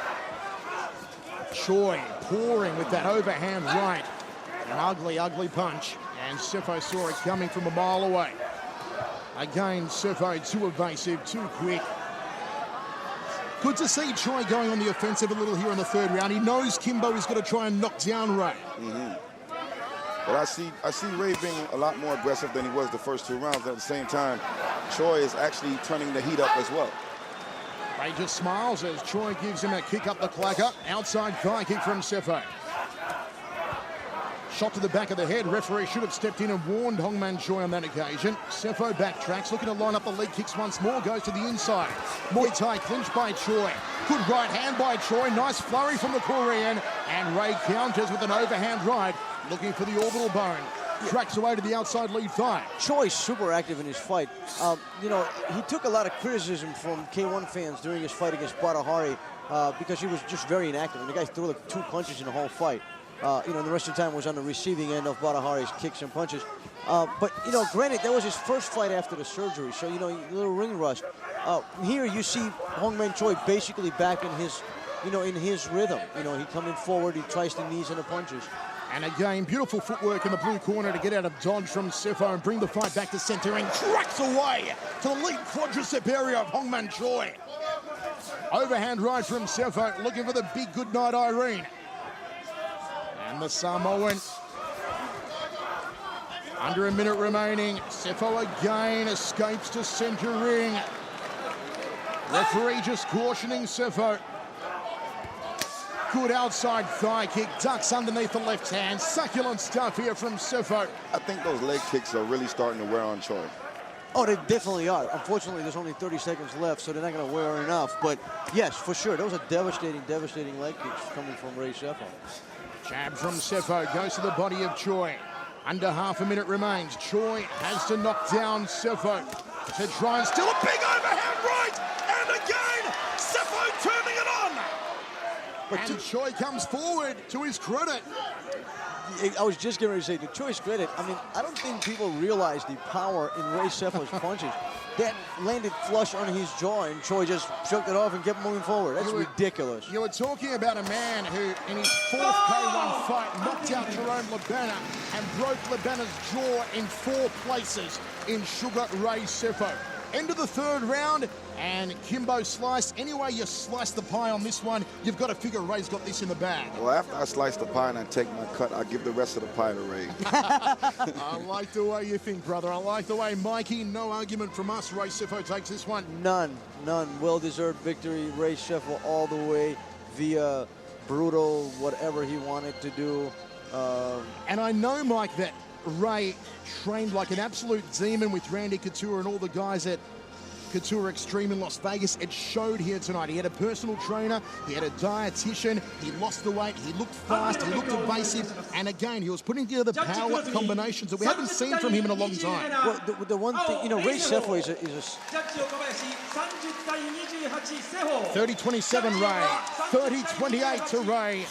S1: Choi pouring with that overhand right. An ugly, ugly punch. And Sefo saw it coming from a mile away. Again, Sefo too evasive, too quick. Good to see Choi going on the offensive a little here in the 3rd round. He knows Kimbo is going to try and knock down Ray.
S5: But I see Ray being a lot more aggressive than he was the first 2 rounds. At the same time, Choi is actually turning the heat up as well.
S1: Ray just smiles as Choi gives him a kick up the clacker. Outside thigh kick from Sefo. Shot to the back of the head. Referee should have stepped in and warned Hongman Choi on that occasion. Sefo backtracks, looking to line up the leg kicks once more. Goes to the inside. Muay Thai clinch by Choi. Good right hand by Choi. Nice flurry from the Korean. And Ray counters with an overhand right, looking for the orbital bone. Tracks away to the outside lead thigh.
S2: Choi's super active in his fight. You know, he took a lot of criticism from K-1 fans during his fight against Badahari because he was just very inactive. And the guy threw like 2 punches in the whole fight. You know, the rest of the time was on the receiving end of Badahari's kicks and punches. But, you know, granted, that was his first fight after the surgery, so, you know, a little ring rust. Here you see Hongman Choi basically back in his, you know, in his rhythm. You know, he coming forward, he tries the knees and the punches.
S1: And again, beautiful footwork in the blue corner to get out of dodge from Sefo and bring the fight back to center and tracks away to the lead quadricep area of Hongman Choi. Overhand right from Sefo, looking for the big good night Irene. And the Samoan, under a minute remaining. Sefo again escapes to center ring. Referee just cautioning Sefo. Good outside thigh kick, ducks underneath the left hand. Succulent stuff here from Sefo.
S5: I think those leg kicks are really starting to wear on Choi.
S2: Oh, they definitely are. Unfortunately, there's only 30 seconds left, so they're not going to wear enough. But yes, for sure, those are devastating, devastating leg kicks coming from Ray Sefo.
S1: Jab from Sefo goes to the body of Choi. Under half a minute remains. Choi has to knock down Sefo to try and steal a big overhand right. And again, Sefo turning it on. And Choi comes forward to his credit.
S2: I was just getting ready to say, to Choi's credit, I mean, I don't think people realize the power in Ray Sefo's punches. That landed flush on his jaw, and Choi just shook it off and kept moving forward. That's ridiculous.
S1: You were talking about a man who, in his 4th K-1 fight, knocked out Jerome Lebena and broke Lebena's jaw in 4 places in Sugar Ray Sefo. End of the 3rd round, and Kimbo sliced. Any way you slice the pie on this one, you've got to figure Ray's got this in the bag.
S5: Well, after I slice the pie and I take my cut, I give the rest of the pie to Ray.
S1: I like the way you think, brother. I like the way, Mikey, no argument from us. Ray Sefo takes this one.
S2: None. Well-deserved victory. Ray Sefo all the way via brutal, whatever he wanted to do.
S1: And I know, Mike, that Ray trained like an absolute demon with Randy Couture and all the guys at Couture Extreme in Las Vegas. It showed here tonight. He had a personal trainer, he had a dietitian, he lost the weight, he looked fast, he looked evasive, and again, he was putting together power combinations that we haven't seen from him in a long time.
S2: Well, the one thing, you know, Ray Sefo is a
S1: 30-27 Ray, 30-28 to Ray.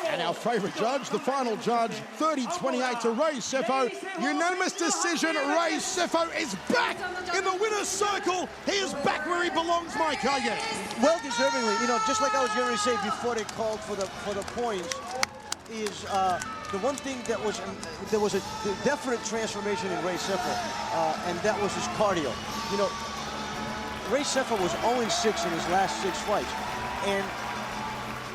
S1: And our favourite judge, the final judge, 30-28 to Ray Sefo. Unanimous decision, Ray Sefo is back in the winner's circle. He is back where he belongs, Mike Hogan.
S2: well deservingly. You know, just like I was going to say before they called for the points, is the one thing that was there was a definite transformation in Ray Sefo, and that was his cardio. You know, Ray Sefo was 0-6 in his last 6 fights, and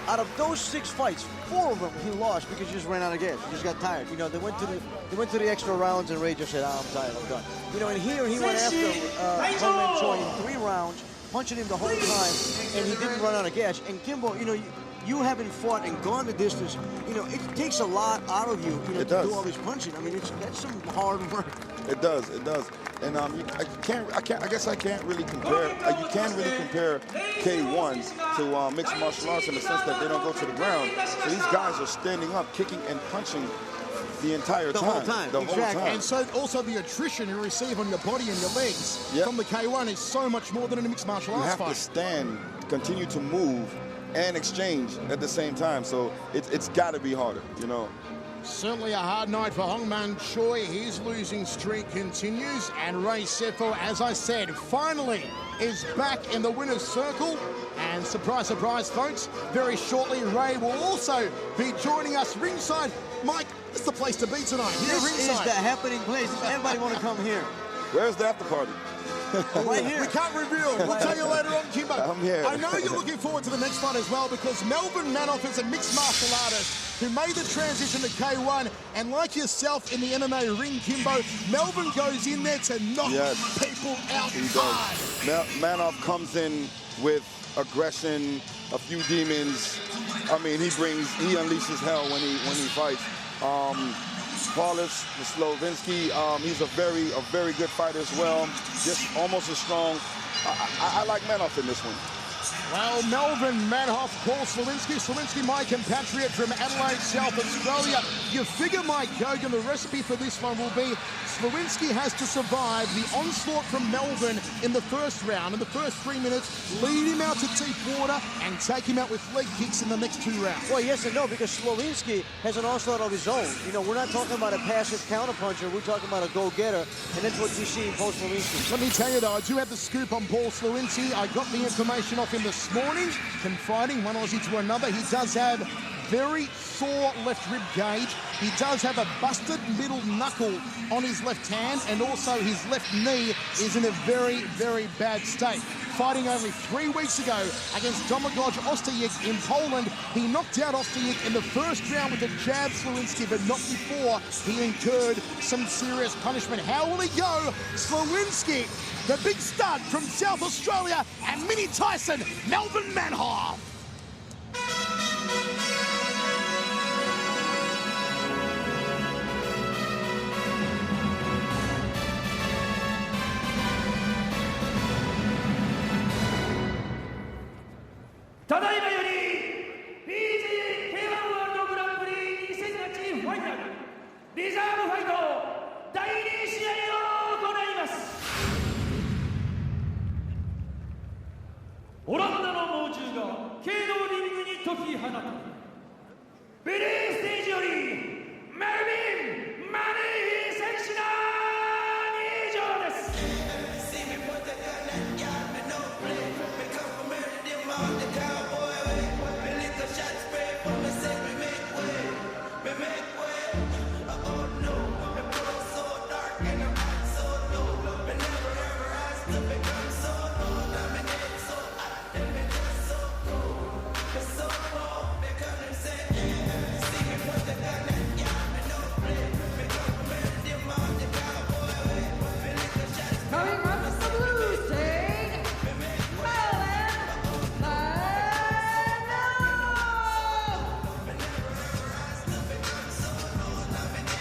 S2: out of those 6 fights, 4 of them he lost because he just ran out of gas. He just got tired. You know, they went to the extra rounds, and Ray just said, "I'm tired, I'm done." You know, and here he went after Hongman Choi in 3 rounds, punching him the whole time, and he didn't run out of gas. And Kimbo, you know, you haven't fought and gone the distance. You know, it takes a lot out of you, you know, to do all this punching. I mean, that's some hard work.
S5: It does. And I guess I can't really compare. You can't really compare K-1 to mixed martial arts in the sense that they don't go to the ground. So these guys are standing up, kicking and punching the entire time.
S2: The whole time.
S1: And so also the attrition you receive on your body and your legs from the K-1 is so much more than in a mixed martial arts fight.
S5: You have to stand, continue to move, and exchange at the same time. So it's got to be harder, you know.
S1: Certainly a hard night for Hongman Choi. His losing streak continues, and Ray Sefo, as I said, finally is back in the winner's circle. And surprise, surprise, folks, very shortly Ray will also be joining us ringside. Mike, this is the place to be tonight. Here
S2: This
S1: ringside.
S2: is the happening place. Everybody want to come here.
S5: Where's the after party?
S2: Right here.
S1: We can't reveal. We'll tell you later on, Kimbo.
S5: I'm here.
S1: I know you're looking forward to the next fight as well, because Melvin Manoff is a mixed martial artist who made the transition to K-1, and like yourself in the MMA ring, Kimbo, Melvin goes in there to knock people out hard.
S5: Manoff comes in with aggression, a few demons. I mean, he unleashes hell when he fights. Paulus, the Slovinsky, he's a very good fighter as well. Just almost as strong. I like Manoff in this one.
S1: Well, Melvin Manoff, Paul Slovinsky, my compatriot from Adelaide, South Australia. You figure, Mike Hogan, the recipe for this one will be Slovinsky has to survive the onslaught from Melvin in the first round. In the first 3 minutes, lead him out to deep water and take him out with leg kicks in the next 2 rounds.
S2: Well, yes and no, because Slovinsky has an onslaught of his own. You know, we're not talking about a passive counterpuncher. We're talking about a go-getter, and that's what you see in Paul Slovinsky.
S1: Let me tell you, though, I do have the scoop on Paul Slovinsky. I got the information off him this morning, confiding one Aussie to another. He does have very sore left rib cage. He does have a busted middle knuckle on his left hand, and also his left knee is in a very, very bad state. Fighting only 3 weeks ago against Domagoj Ostojic in Poland, he knocked out Ostojic in the first round with a jab, Slovinsky, but not before he incurred some serious punishment. How will he go? Slovinsky, the big stud from South Australia, and Mini Tyson, Melvin Manoff.
S4: ただいまより PG K-1 ワールドグランプリ2008ファイナルリザーブファイト第2試合を行います。オランダの猛獣が経道リングに解き放たれ、ビリーステージよりメルビン・マネー選手の入場です。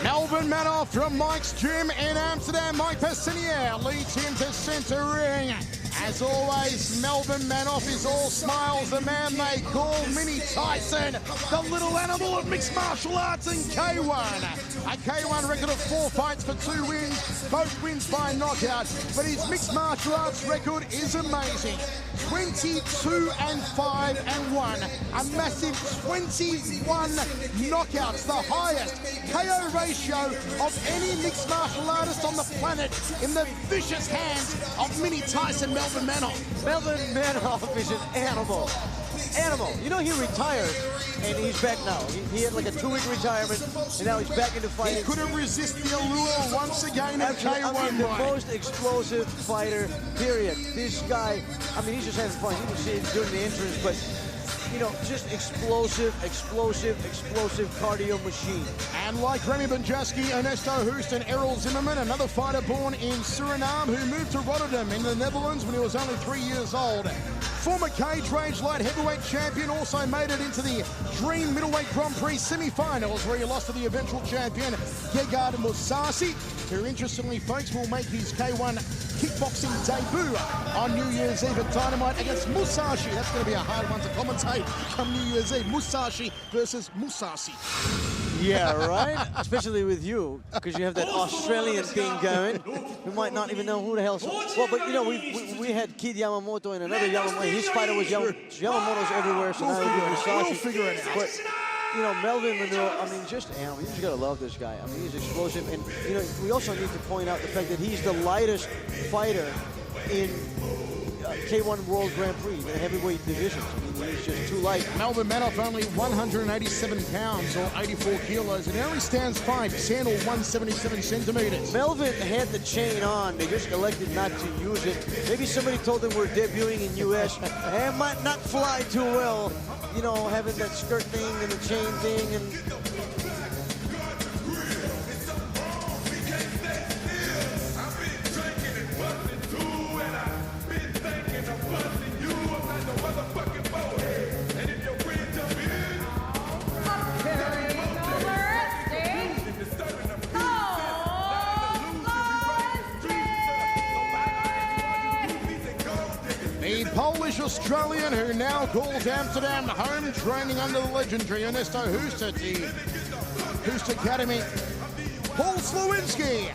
S1: Melvin Manoff from Mike's Gym in Amsterdam. Mike Passinier leads him to centre ring. As always, Melvin Manoff is all smiles, the man they call Mini Tyson, the little animal of mixed martial arts in K-1. A K-1 record of 4 fights for 2 wins, both wins by knockout, but his mixed martial arts record is amazing. 22-5-1, a massive 21 knockouts, the highest KO ratio of any mixed martial artist on the planet in the vicious hands of Mini Tyson Melvin Manoff.
S2: Melvin Manoff is an animal. Animal. You know, he retired and he's back now. He had like a 2-week retirement and now he's back into fighting.
S1: He couldn't resist the allure once again of K-1.
S2: I mean, the most explosive fighter, period. This guy, I mean, he's just having fun. You can see him doing the entrance, but you know, just explosive cardio machine.
S1: And like Remy Benjaski, Ernesto Hoost, and Errol Zimmerman, another fighter born in Suriname who moved to Rotterdam in the Netherlands when he was only 3 years old. Former cage-range light heavyweight champion, also made it into the Dream Middleweight Grand Prix semi-finals where he lost to the eventual champion, Gegard Mousasi, who interestingly, folks, will make his K-1 kickboxing debut on New Year's Eve at Dynamite against Musashi. That's going to be a hard one to commentate come New Year's Eve. Musashi versus Mousasi.
S2: Yeah, right? Especially with you, because you have that Australian thing going. You might not even know who the hell. Well, but you know, we had Kid Yamamoto and another Yamamoto. His fighter was Yamamoto's everywhere, so now we do Musashi.
S1: We'll figure it out.
S2: But, you know, Melvin Monroe, I mean, just animal. You just gotta love this guy. I mean, he's explosive, and you know, we also need to point out the fact that he's the lightest fighter in K-1 World Grand Prix, the heavyweight division. I mean, he's just too light.
S1: Melvin Manoff only 187 pounds or 84 kilos, and only stands 5'10" or 177 centimeters.
S2: Melvin had the chain on. They just elected not to use it. Maybe somebody told them we're debuting in U.S. and it might not fly too well. You know, having that skirt thing and the chain thing and...
S1: The Polish-Australian who now calls Amsterdam home, training under the legendary Ernesto Hoost at the Hoost Academy. Paul Slawinski,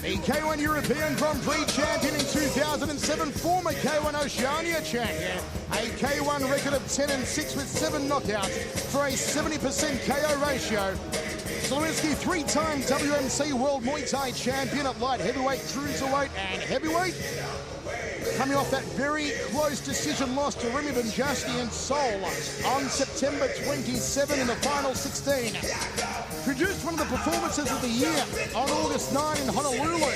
S1: the K-1 European Grand Prix champion in 2007, former K-1 Oceania champion, a K-1 record of 10-6 with 7 knockouts for a 70% KO ratio. Slawinski, 3-time WMC World Muay Thai champion at light heavyweight, cruiserweight, and heavyweight. Coming off that very close decision loss to Remy Benjaski in Seoul on September 27 in the final 16. Produced one of the performances of the year on August 9 in Honolulu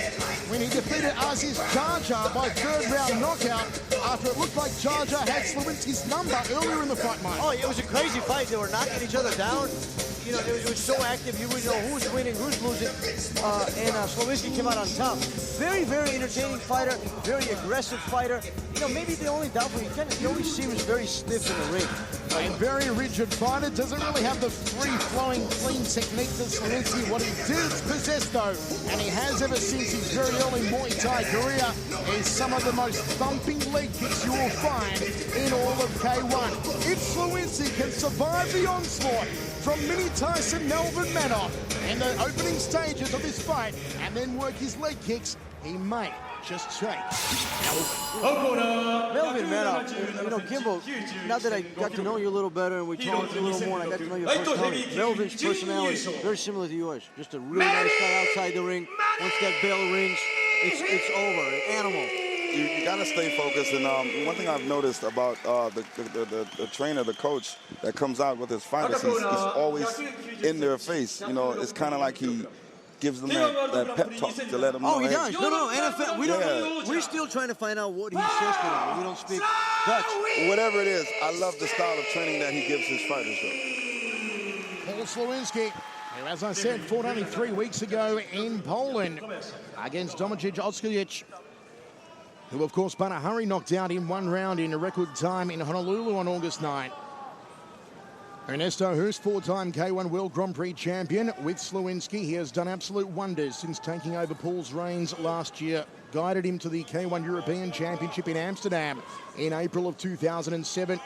S1: when he defeated Aziz Jarjar by 3rd round knockout after it looked like Jarjar had Slawinski's number earlier in the fight, Mike.
S2: Oh, it was a crazy fight. They were knocking each other down. You know, it was so active, you wouldn't know who's winning, who's losing, and Slawinski came out on top. Very, very entertaining fighter, very aggressive fighter. You know, maybe the only doubt for you, he always seems very stiff in the ring.
S1: A very rigid fighter, doesn't really have the free-flowing, clean technique that Slawinski. What he does possess, though, and he has ever since his very early Muay Thai career, is some of the most thumping leg kicks you will find in all of K-1. If Slawinski can survive the onslaught from Mini Tyson Melvin Manoff in the opening stages of this fight and then work his leg kicks, he may just take.
S2: Melvin Manoff, you know, Kimbo, now that I got to know you a little better and we talked a little more and I got to know your personality, Melvin's personality is very similar to yours. Just a really nice guy outside the ring. Once that bell rings, it's over, an animal.
S5: You got to stay focused, and one thing I've noticed about the trainer, the coach that comes out with his fighters, he's always in their face. You know, it's kind of like he gives them that pep talk to let them know.
S2: Oh, he does. No, NFL, we're still trying to find out what he says to them. We don't speak Dutch.
S5: Whatever it is, I love the style of training that he gives his fighters.
S1: Paul Slawinski, who, as I said, fought only 3 weeks ago in Poland against Domicic Oskojic, who, of course, Bana Hari knocked out in 1 round in a record time in Honolulu on August 9. Ernesto Hoost, four-time K-1 World Grand Prix champion with Slewinski. He has done absolute wonders since taking over Paul's reins last year. Guided him to the K-1 European Championship in Amsterdam in April of 2007.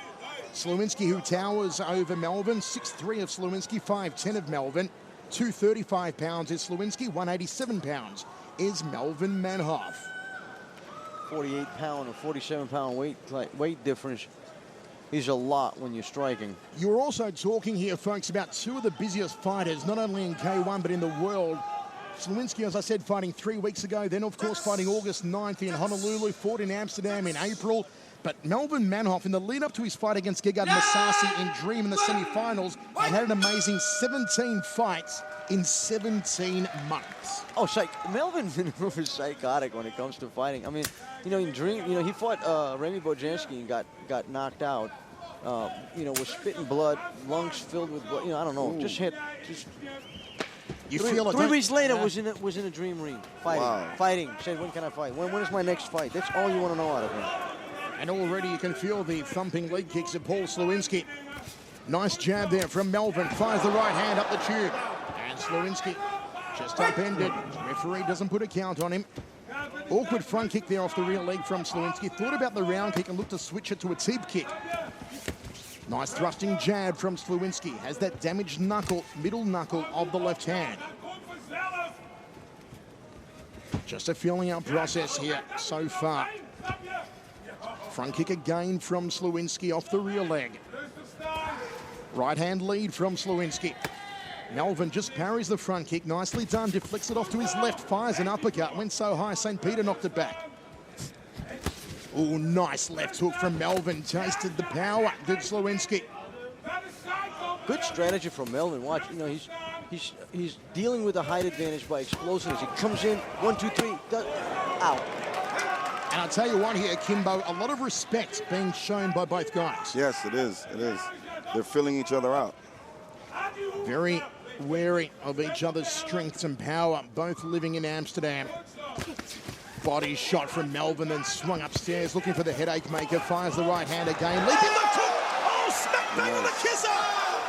S1: Slewinski, who towers over Melvin, 6'3" of Slewinski, 5'10" of Melvin. 235 pounds is Slewinski, 187 pounds is Melvin Manhoff.
S2: 48-pound or 47-pound weight difference is a lot when you're striking.
S1: You're also talking here, folks, about two of the busiest fighters, not only in K1 but in the world. Slewinski, as I said, fighting 3 weeks ago, then of course fighting August 9th in Honolulu, fought in Amsterdam in April. But Melvin Manhoff, in the lead-up to his fight against Gegard Mousasi in Dream in the semi-finals, and had an amazing 17 fights in 17 months.
S2: Oh, Melvin is psychotic when it comes to fighting. I mean, you know, in Dream, you know, he fought Remy Bojanski and got knocked out. You know, was spitting blood, lungs filled with blood. You know, I don't know,
S1: Ooh.
S2: just
S1: You feel it,
S2: 3 weeks later,
S1: yeah.
S2: was in a Dream ring, fighting,
S5: Wow.
S2: fighting. Said, when can I fight? When is my next fight? That's all you want to know out of him.
S1: And already you can feel the thumping leg kicks of Paul Slewinski. Nice jab there from Melvin. Fires the right hand up the tube. And Slewinski just upended. Referee doesn't put a count on him. Awkward front kick there off the rear leg from Slewinski. Thought about the round kick and looked to switch it to a teep kick. Nice thrusting jab from Slewinski. Has that damaged knuckle, middle knuckle of the left hand. Just a feeling out process here so far. Front kick again from Slewinski off the rear leg. Right hand lead from Slewinski. Melvin just parries the front kick. Nicely done. Deflects it off to his left. Fires an uppercut. Went so high, St. Peter knocked it back. Oh, nice left hook from Melvin. Tasted the power. Good Slewinski.
S2: Good strategy from Melvin. Watch, you know, he's dealing with a height advantage by explosiveness. He comes in, 1, 2, 3, out.
S1: And I'll tell you what here, Kimbo, a lot of respect being shown by both guys.
S5: Yes, it is. It is. They're filling each other out.
S1: Very wary of each other's strengths and power, both living in Amsterdam. Body shot from Melvin, then swung upstairs looking for the headache maker. Fires the right hand again. Leaping the hook. Oh, smack bang on the kisser.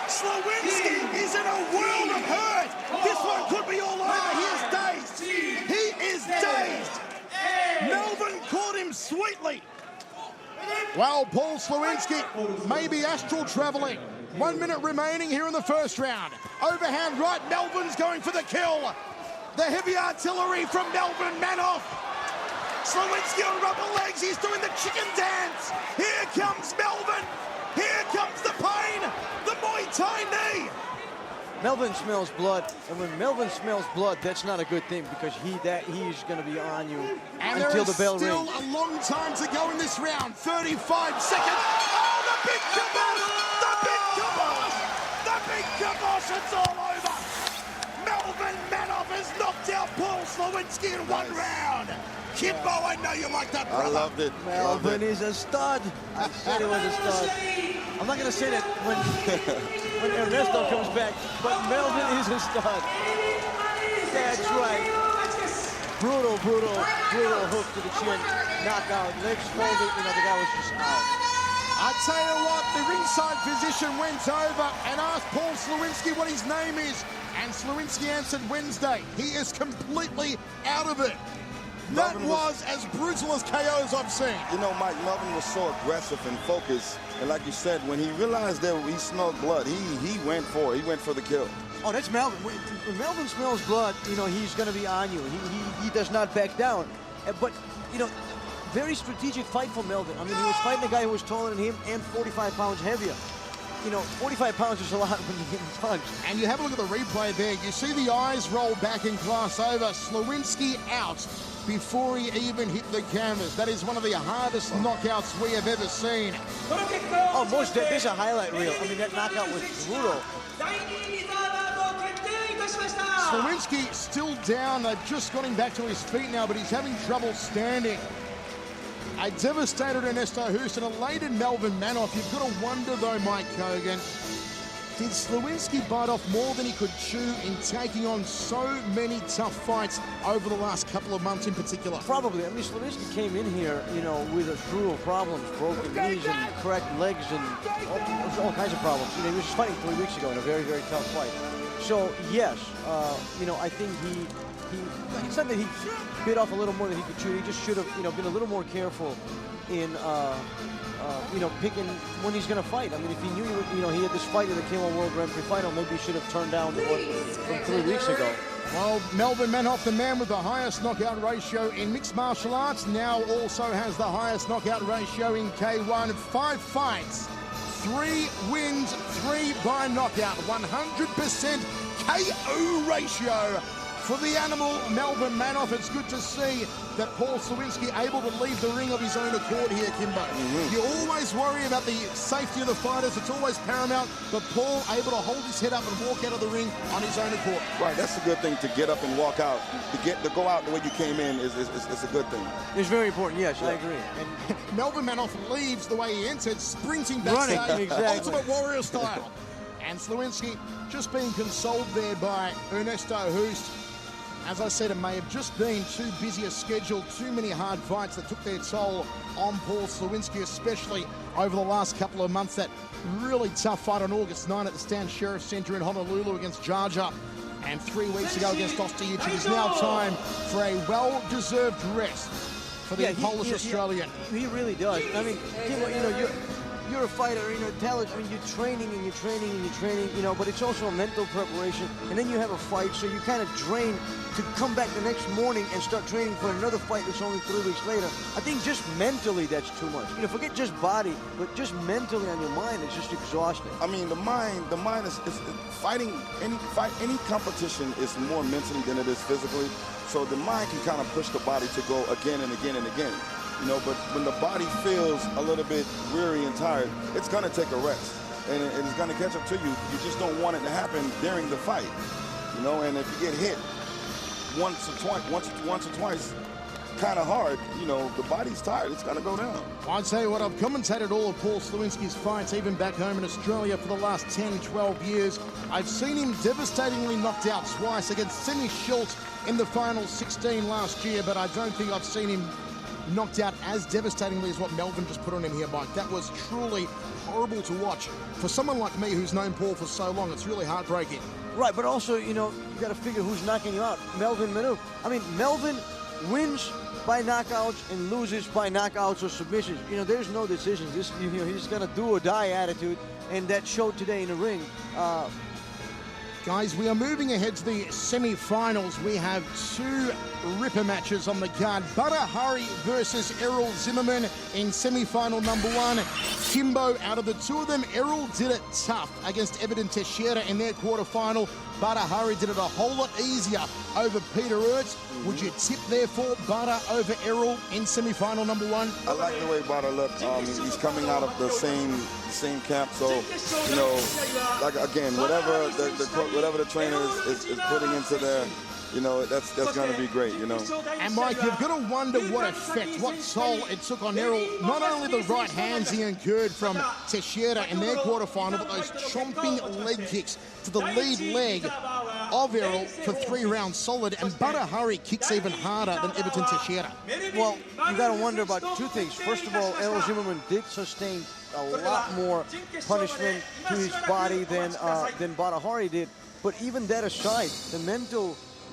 S1: Slewinski is in a world of hurt. This one could be all over. He is dazed. He is dazed. Melvin caught him sweetly. Well, Paul Slewinski may be astral traveling. 1 minute remaining here in the first round. Overhand right, Melvin's going for the kill. The heavy artillery from Melvin Manhoff. Slewinski on rubber legs, he's doing the chicken dance. Here comes Melvin. Here comes the pain. The Muay Thai knee.
S2: Melvin smells blood, and when Melvin smells blood, that's not a good thing because he's going to be on you
S1: And
S2: until the bell
S1: there is
S2: rings.
S1: still a long time to go in this round. 35 seconds. Oh, the big kibosh! The big kibosh! The big kibosh! It's all over. Melvin Manhoff has knocked out Paul Slewinski in one round. Kimbo, I know you like that, brother.
S5: I loved it.
S2: Melvin is a stud. I said he was a stud. I'm not going to say that when Ernesto comes back, but Melvin is a stud. That's right. Brutal hook to the chin. Knockout. Legs folded. You know, the guy was just out.
S1: I tell you what, the ringside physician went over and asked Paul Slewinski what his name is, and Slewinski answered Wednesday. He is completely out of it. That was as brutal as KOs I've seen.
S5: You know, Mike, Melvin was so aggressive and focused. And like you said, when he realized that he smelled blood, he went for it. He went for the kill.
S2: Oh, that's Melvin. When Melvin smells blood, you know, he's going to be on you. He does not back down. But, you know, very strategic fight for Melvin. I mean, he was fighting a guy who was taller than him and 45 pounds heavier. You know, 45 pounds is a lot when you're getting punched.
S1: And you have a look at the replay there. You see the eyes roll back and glass over. Slewinski out before he even hit the canvas. That is one of the hardest knockouts we have ever seen.
S2: Oh, there's a highlight reel. I mean, that knockout was brutal.
S1: Slewinski still down. They've just got him back to his feet now, but he's having trouble standing. A devastated Ernesto Hoost and elated Melvin Manhoff. You've got to wonder, though, Mike Kogan, did Slewinski bite off more than he could chew in taking on so many tough fights over the last couple of months in particular?
S2: Probably. I mean, Slewinski came in here, you know, with a slew of problems, broken knees and cracked legs and all kinds of problems. You know, he was just fighting 3 weeks ago in a very, very tough fight. So, yes, you know, I think it's not that he bit off a little more than he could chew. He just should have, you know, been a little more careful in, you know, picking when he's going to fight. I mean, if he knew, you know, he had this fight in the K-1 World Grand Prix final, maybe he should have turned down the one from 3 weeks ago.
S1: Well, Melvin Manhoff, the man with the highest knockout ratio in mixed martial arts, now also has the highest knockout ratio in K1. 5 fights, 3 wins, 3 by knockout, 100% KO ratio for the animal, Melvin Manhoff. It's good to see that Paul Slewinski able to leave the ring of his own accord here, Kimbo. You always worry about the safety of the fighters. It's always paramount, but Paul able to hold his head up and walk out of the ring on his own accord.
S5: Right, that's a good thing, to get up and walk out. To go out the way you came in is a good thing.
S2: It's very important, yes, I agree.
S1: And Melvin Manhoff leaves the way he entered, sprinting backstage,
S2: running, exactly.
S1: Ultimate Warrior style. And Slewinski just being consoled there by Ernesto Hoost. As I said, it may have just been too busy a schedule, too many hard fights that took their toll on Paul Slewinski, especially over the last couple of months. That really tough fight on August 9 at the Stan Sheriff Center in Honolulu against Jar Jar, and 3 weeks ago against Ostojic. It is now time for a well-deserved rest for the Polish Australian.
S2: He really does. I mean, you know, you're a fighter, you know, talent. I mean, you're training and you're training and you're training, you know, but it's also a mental preparation. And then you have a fight, so you kind of drain to come back the next morning and start training for another fight that's only 3 weeks later. I think just mentally that's too much. You know, forget just body, but just mentally on your mind, it's just exhausting.
S5: I mean, the mind is fighting, any competition is more mentally than it is physically. So the mind can kind of push the body to go again and again and again. You know, but when the body feels a little bit weary and tired, it's going to take a rest. And it's going to catch up to you. You just don't want it to happen during the fight. You know, and if you get hit once or twice, kind of hard, you know, the body's tired, it's going to go down.
S1: I'll tell you what, I've commentated all of Paul Slewinski's fights, even back home in Australia, for the last 10, 12 years. I've seen him devastatingly knocked out twice against Simi Schultz in the final 16 last year, but I don't think I've seen him knocked out as devastatingly as what Melvin just put on him here, Mike. That was truly horrible to watch. For someone like me who's known Paul for so long, it's really heartbreaking.
S2: Right, but also, you know, you got to figure who's knocking you out. Melvin Manhoff. I mean, Melvin wins by knockouts and loses by knockouts or submissions. You know, there's no decisions. This, you know, he's got a do or die attitude, and that showed today in the ring.
S1: Guys, we are moving ahead to the semi-finals. We have 2 ripper matches on the card. Butter Hari versus Errol Zimmerman in semi-final number 1. Kimbo, out of the 2 of them, Errol did it tough against Everton Teixeira in their quarterfinal. Butter Hari did it a whole lot easier over Peter Ertz. Would you tip, therefore, Butter over Errol in semi-final number 1?
S5: I like the way Butter looked. He's coming out of the same camp, so, you know, like, again, whatever the trainer is putting into there, you know, that's going to be great, you know.
S1: And Mike, you've got to wonder what effect, what toll it took on Errol. Not only the right hands he incurred from Teixeira in their quarterfinal, but those chomping leg kicks to the lead leg of Errol for 3 rounds solid. And Butter Hari kicks even harder than Everton Teixeira.
S2: Well, you got to wonder about 2 things. First of all, Errol Zimmerman did sustain a lot more punishment to his body than Butter Hari did. But even that aside,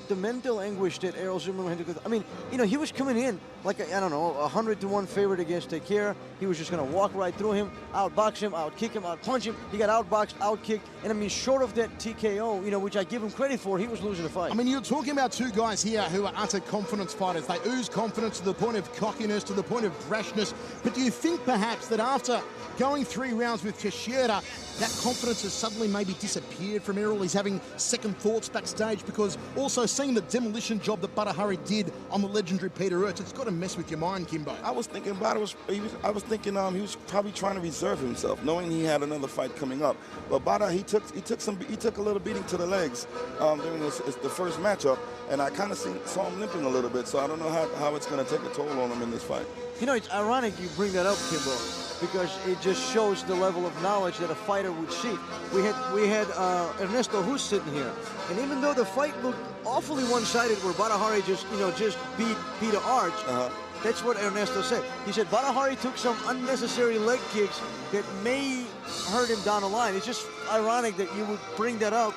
S2: the mental anguish that Errol Zimmerman had to go through. I mean, you know, he was coming in like, I don't know, 100-to-1 favorite against Teixeira. He was just going to walk right through him, outbox him, outkick him, outpunch him. He got outboxed, outkicked. And, I mean, short of that TKO, you know, which I give him credit for, he was losing the fight.
S1: I mean, you're talking about 2 guys here who are utter confidence fighters. They ooze confidence to the point of cockiness, to the point of brashness. But do you think perhaps that after going 3 rounds with Teixeira, that confidence has suddenly maybe disappeared from Errol? He's having second thoughts backstage, because also seeing the demolition job that Butter Hari did on the legendary Peter Ertz, it's got to mess with your mind, Kimbo.
S5: I was thinking Butter he was probably trying to reserve himself, knowing he had another fight coming up. But Butter, he took a little beating to the legs during the first matchup, and I kind of saw him limping a little bit. So I don't know how it's going to take a toll on him in this fight.
S2: You know, it's ironic you bring that up, Kimbo, because it just shows the level of knowledge that a fighter would see. We had Ernesto Hus sitting here, and even though the fight looked awfully one-sided, where Badahari just beat Peter Arch, that's what Ernesto said. He said Badahari took some unnecessary leg kicks that may hurt him down the line. It's just ironic that you would bring that up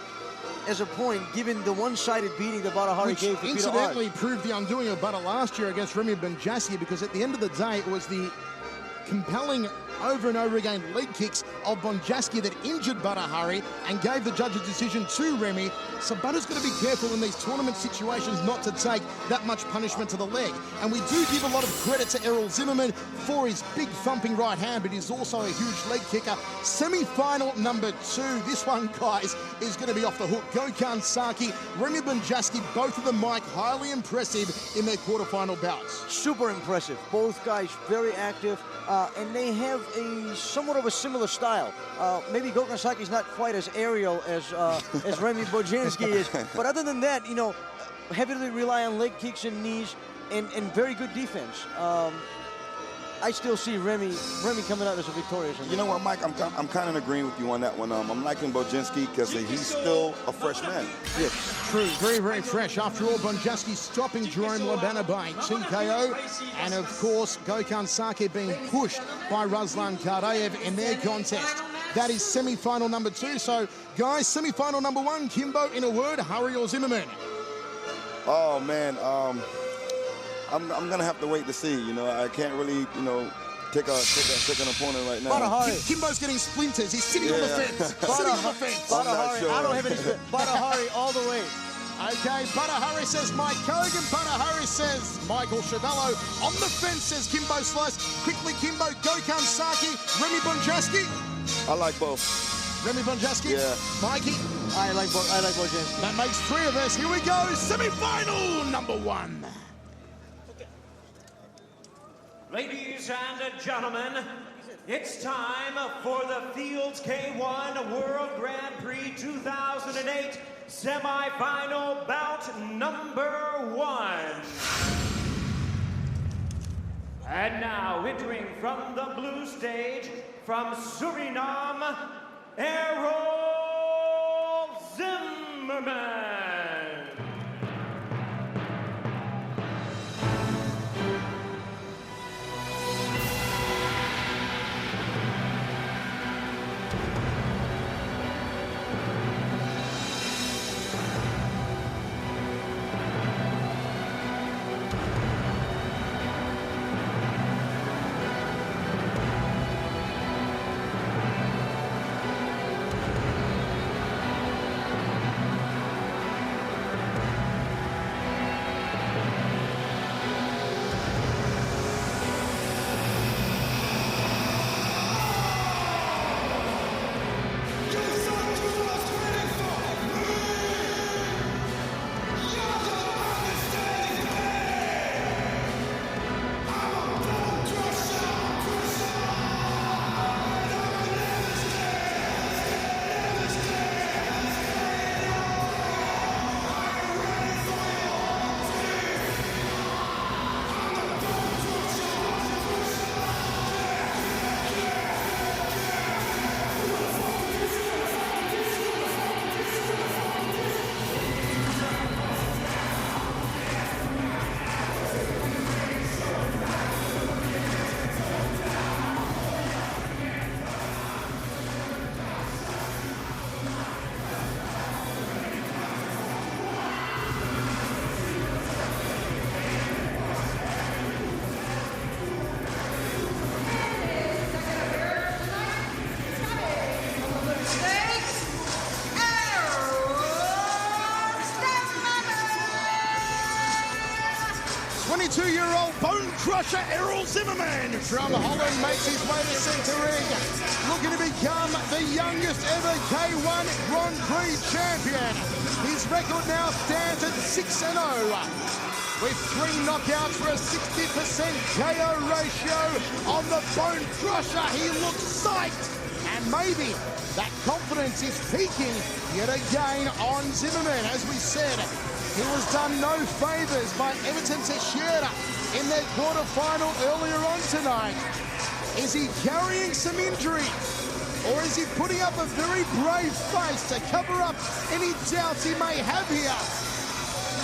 S2: as a point, given the one-sided beating that Badahari gave to Peter Arch.
S1: Incidentally proved the undoing of Bada last year against Remy Benjassi, because at the end of the day, it was the compelling over and over again leg kicks of Bonjaski that injured Badahari and gave the judge a decision to Remy. So Bada's got to be careful in these tournament situations not to take that much punishment to the leg. And we do give a lot of credit to Errol Zimmerman for his big thumping right hand, but he's also a huge leg kicker. Semi-final number 2. This one, guys, is going to be off the hook. Gokhan Saki, Remy Bonjaski, both of them, Mike, highly impressive in their quarterfinal bouts.
S2: Super impressive. Both guys very active, and they have a somewhat of a similar style. Maybe Gokhan Saki's not quite as aerial as Remy Bonjaski is, but other than that, you know, heavily rely on leg kicks and knees, and very good defense. I still see Remy coming out as a victorious.
S5: You know what, Mike? I'm kind of agreeing with you on that one. I'm liking Bonjaski because he's still a fresh man.
S1: Yes, true. Very, very fresh. After all, Bonjaski stopping Jerome Labana by TKO. And, of course, Gokhan Saki being pushed by Ruslan Kardayev in their contest. That is semi-final number 2. So, guys, semi-final number 1, Kimbo, in a word, Hurry or Zimmerman?
S5: Oh, man. I'm going to have to wait to see. You know, I can't really, you know, take an opponent right now.
S2: Badahari.
S1: Kimbo's getting splinters. He's sitting on the fence. Sitting on the fence.
S2: Badahari,
S5: sure.
S2: I don't have any. Badahari all the way.
S1: Okay, Badahari says Mike Kogan. Badahari says Michael Chavello. On the fence, says Kimbo Slice. Quickly, Kimbo, Gokhan Saki, Remy Bonjaski.
S5: I like both.
S1: Remy Bonjaski?
S5: Yeah.
S1: Mikey?
S2: I like Bonjaski.
S1: That makes 3 of us. Here we go. Semi-final number 1.
S4: Ladies and gentlemen, it's time for the Fields K-1 World Grand Prix 2008 semi-final bout number 1. And now entering from the blue stage, from Suriname, Errol Zimmerman.
S1: Bone crusher Errol Zimmerman from Holland makes his way to centre ring, looking to become the youngest ever K-1 Grand Prix champion. His record now stands at 6-0, with 3 knockouts for a 60% KO ratio on the Bone crusher. He looks psyched, and maybe that confidence is peaking yet again on Zimmerman. As we said, he was done no favours by Everton Teixeira in their quarterfinal earlier on tonight. Is he carrying some injury? Or is he putting up a very brave face to cover up any doubts he may have here?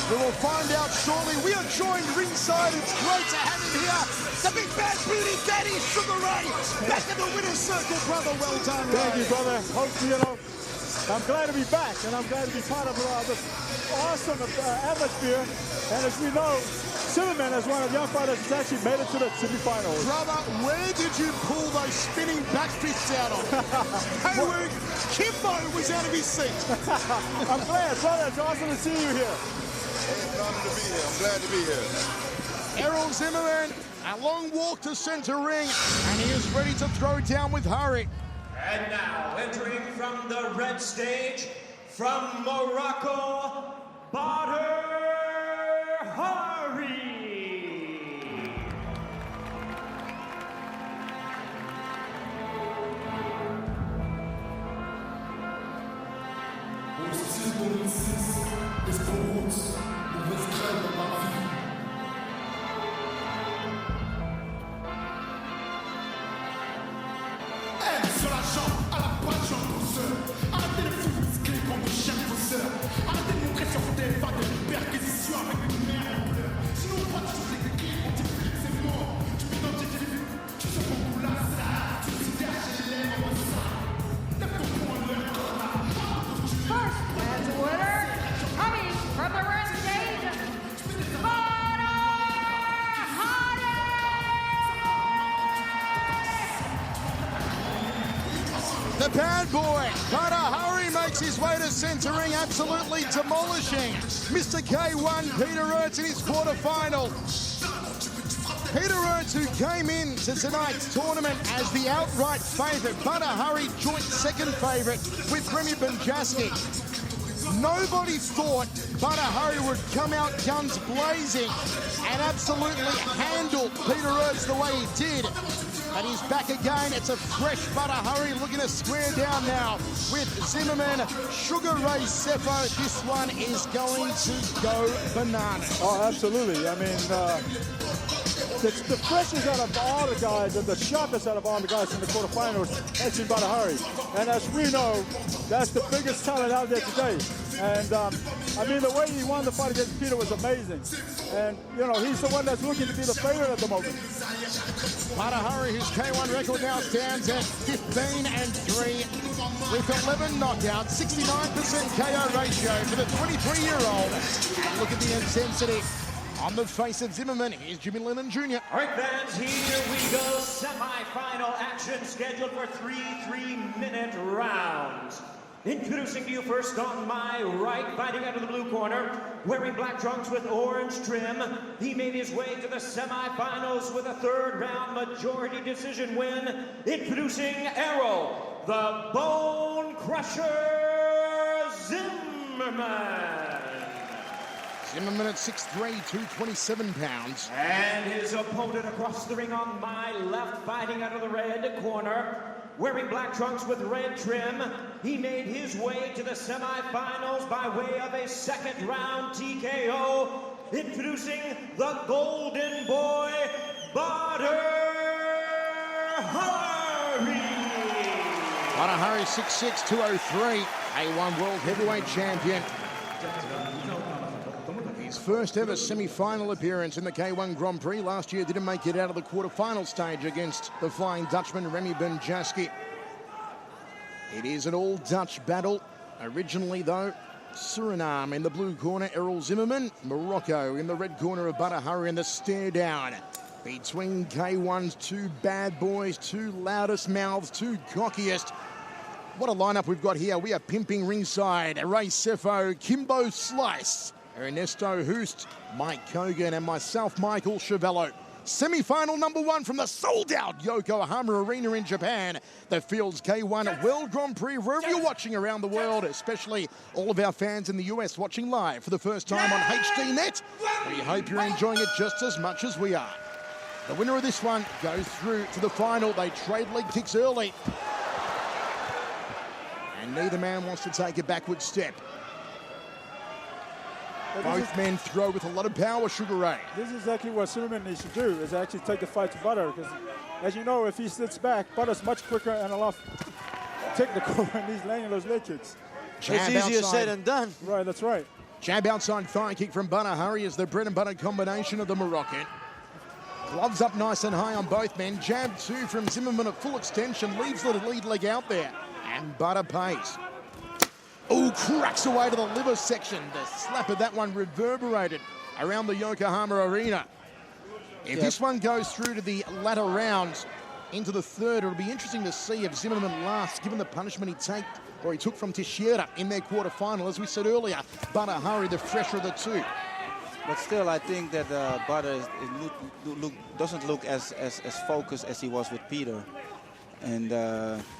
S1: We will find out shortly. We are joined ringside. It's great to have him here. The big bad beauty, Daddy Sugar Ray. Back in the winner's circle, brother. Well done, Ray.
S6: Thank you, brother. Hopefully, I'm glad to be back, and I'm glad to be part of this awesome atmosphere. And as we know, Zimmerman, as one of the young fighters, has actually made it to the semifinals.
S1: Brother, where did you pull those spinning back fists out of? Hey, Kimbo was out of his seat.
S6: I'm glad, brother. It's awesome to see you here.
S5: It's an honor to be here. I'm glad to be here.
S1: Errol Zimmerman, a long walk to center ring, and he is ready to throw down with Hari.
S4: And now, entering from the red stage, from Morocco, Badr Hari.
S7: Sur la jambe, à la pointe, j'en douceur. Arrêtez de vous muscler comme des chiens fausseurs. Arrêtez de montrer sur vos téléphones des perquisitions avec une mère en pleurs. Sinon, on va toujours les clics, on t'explique, c'est mort. Tu m'identifies vite, tu sais beaucoup là, ça. Tu me caches les lèvres, ça. Lève ton poing, leur corps.
S8: First, as a winner, coming from the red stage, Badr Hari!
S1: The bad boy, Badr Hari, makes his way to center ring, absolutely demolishing Mr. K-1, Peter Ertz, in his quarterfinal. Peter Ertz, who came into tonight's tournament as the outright favourite. Badr Hari, joint second favourite with Remy Benjaski. Nobody thought Badr Hari would come out guns blazing and absolutely handle Peter Ertz the way he did. But he's back again. It's a fresh Badr Hari looking to square down now with Zimmerman, Sugar Ray Seppo. This one is going to go bananas.
S6: Oh, absolutely. I mean, the freshest out of all the guys and the sharpest out of all the guys in the quarterfinals has been Badr Hari. And as we know, that's the biggest talent out there today. And I mean, the way he won the fight against Peter was amazing. And, he's the one that's looking to be the favorite at the moment.
S1: Badr Hari, his K-1 record now stands at 15-3 with 11 knockouts, 69% KO ratio for the 23-year-old. And look at the intensity on the face of Zimmerman. Here's Jimmy Lennon Jr.
S4: All right, fans, here we go. Semi-final action scheduled for 3 3-minute rounds. Introducing to you first on my right, fighting out of the blue corner, wearing black trunks with orange trim. He made his way to the semifinals with a third-round majority decision win. Introducing Errol, the Bone Crusher Zimmerman.
S1: Zimmerman at 6'3", 227 pounds.
S4: And his opponent across the ring on my left, fighting out of the red corner, wearing black trunks with red trim. He made his way to the semifinals by way of a second-round TKO. Introducing the Golden Boy, Badr Hari.
S1: Badr Hari, 6'6", 203, A1 World Heavyweight Champion. His first ever semi-final appearance in the K-1 Grand Prix. Last year didn't make it out of the quarter-final stage against the Flying Dutchman, Remy Benjaski. It is an all-Dutch battle. Originally, though, Suriname in the blue corner, Errol Zimmerman. Morocco in the red corner of Badr Hari, and the stare down between K-1's two bad boys, two loudest mouths, two cockiest. What a lineup we've got here. We are pimping ringside. Ray Seppo, Kimbo Slice, Ernesto Hoost, Mike Kogan, and myself, Michael Chiavello. Semi-final number one from the sold-out Yokohama Arena in Japan. The Fields K-1 World Grand Prix, wherever you're watching around the world, especially all of our fans in the US watching live for the first time on HDNet. We hope you're enjoying it just as much as we are. The winner of this one goes through to the final. They trade leg kicks early, and neither man wants to take a backward step. Both men throw with a lot of power, Sugar Ray.
S6: This is exactly what Zimmerman needs to do, is actually take the fight to Butter. Because, as you know, if he sits back, Butter's much quicker and a lot technical when he's laying those leg kicks.
S2: It's easier said than done.
S6: Right, that's right.
S1: Jab outside thigh kick from Butter Hurry is the bread and butter combination of the Moroccan. Gloves up nice and high on both men. Jab two from Zimmerman at full extension, leaves the lead leg out there. And Butter pays. Oh, cracks away to the liver section. The slap of that one reverberated around the Yokohama Arena. If this one goes through to the latter rounds, into the third, it'll be interesting to see if Zimmerman lasts, given the punishment he took from Teixeira in their quarterfinal. As we said earlier, Butter Hurry, the fresher of the two.
S3: But still, I think that Butter doesn't look as focused as he was with Peter. And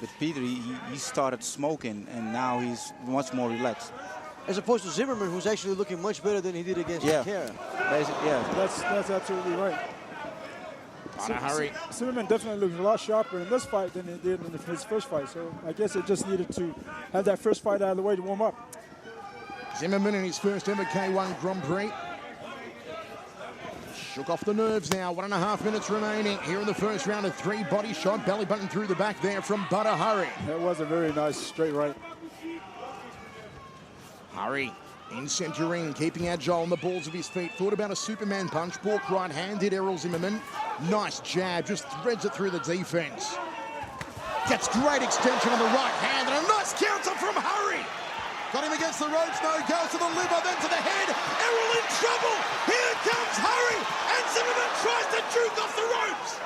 S3: with Peter, he started smoking, and now he's much more relaxed.
S2: As opposed to Zimmerman, who's actually looking much better than he did against Teixeira.
S6: That's absolutely right.
S1: Butter Hurry.
S6: Zimmerman definitely looks a lot sharper in this fight than he did in his first fight. So I guess it just needed to have that first fight out of the way to warm up.
S1: Zimmerman in his first ever K-1 Grand Prix. Shook off the nerves now. 1.5 minutes remaining here in the first round of three. Body shot, belly button through the back there from Butter Hurry.
S6: That was a very nice straight right.
S1: Hurry in center ring, keeping agile on the balls of his feet. Thought about a Superman punch. Balk right hand hit Errol Zimmerman. Nice jab, just threads it through the defense. Gets great extension on the right hand and a nice counter from Hurry. Got him against the ropes, no, goes to the liver, then to the head. Errol in trouble. Here comes Hurry, and Zimmerman tries to juke off the ropes.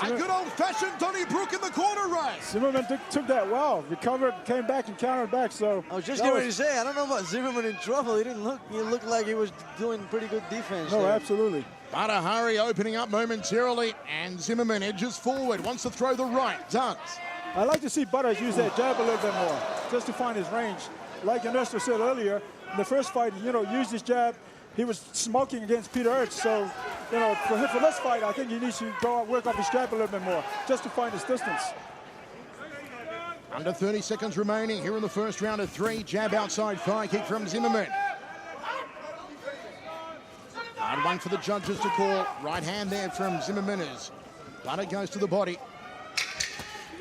S1: A good old-fashioned Donnybrook in the corner, Ray.
S6: Zimmerman took that well, recovered, came back and countered back. So
S2: I was just getting ready to say, I don't know about Zimmerman in trouble. He looked like he was doing pretty good defense.
S6: No,
S2: there.
S6: Absolutely.
S1: Butter Hurry opening up momentarily, and Zimmerman edges forward, wants to throw the right, does.
S6: I like to see Butter use that jab a little bit more, just to find his range. Like Ernesto said earlier, in the first fight, used his jab. He was smoking against Peter Ertz, so for this fight, I think he needs to go out, work off his jab a little bit more, just to find his distance.
S1: Under 30 seconds remaining here in the first round of three. Jab outside thigh kick from Zimmerman. Hard one for the judges to call. Right hand there from Zimmerman as Butter goes to the body.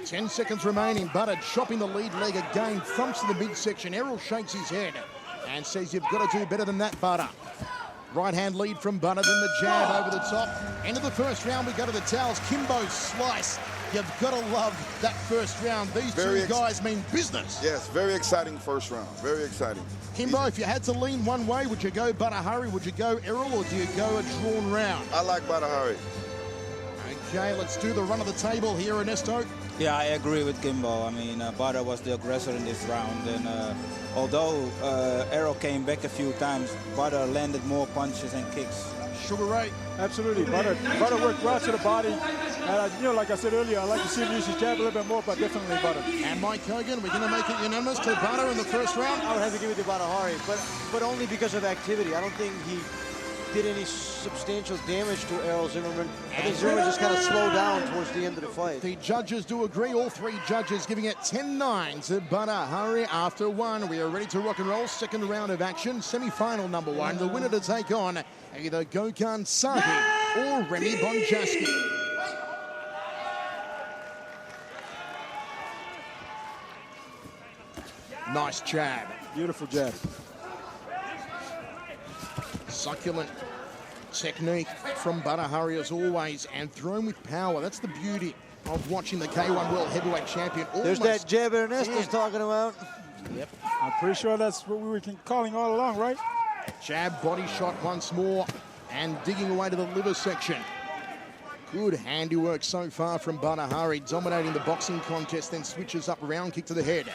S1: 10 seconds remaining. Butter chopping the lead leg again. Thumps to the midsection. Errol shakes his head and says, you've got to do better than that, Butter. Right hand lead from Butter, then the jab over the top. End of the first round, we go to the towels. Kimbo's slice. You've got to love that first round. These two guys mean business.
S5: Yes, very exciting first round. Very exciting.
S1: Kimbo, if you had to lean one way, would you go Butter Hurry? Would you go Errol, or do you go a drawn round?
S5: I like Butter Hurry.
S1: Okay, let's do the run of the table here, Ernesto.
S3: Yeah, I agree with Kimbo. I mean, Butter was the aggressor in this round, and although Errol came back a few times, Butter landed more punches and kicks.
S1: Sugar Ray.
S6: Absolutely. Butter worked well to the body. And like I said earlier, I like to see him use his jab a little bit more, but definitely Butter.
S1: And Mike Hogan, we're going to make it unanimous to Butter in the first round.
S2: I would have to give it to Butter Hurry, but only because of activity. I don't think he did any substantial damage to Errol Zimmerman. I think Zimmerman just kind of slowed down towards the end of the fight.
S1: The judges do agree, all three judges giving it 10-9 to Butter Hurry after one. We are ready to rock and roll. Second round of action, semi-final number one. The winner to take on either Gokhan Saki or Remy Bonjaski. Nice jab.
S6: Beautiful jab.
S1: Succulent technique from Butter Hurry as always, and thrown with power. That's the beauty of watching the K-1 World Heavyweight Champion.
S2: There's that jab Ernesto's talking about.
S1: Yep.
S6: I'm pretty sure that's what we were calling all along, right?
S1: Jab, body shot once more, and digging away to the liver section. Good handiwork so far from Butter Hurry, dominating the boxing contest, then switches up, round kick to the head.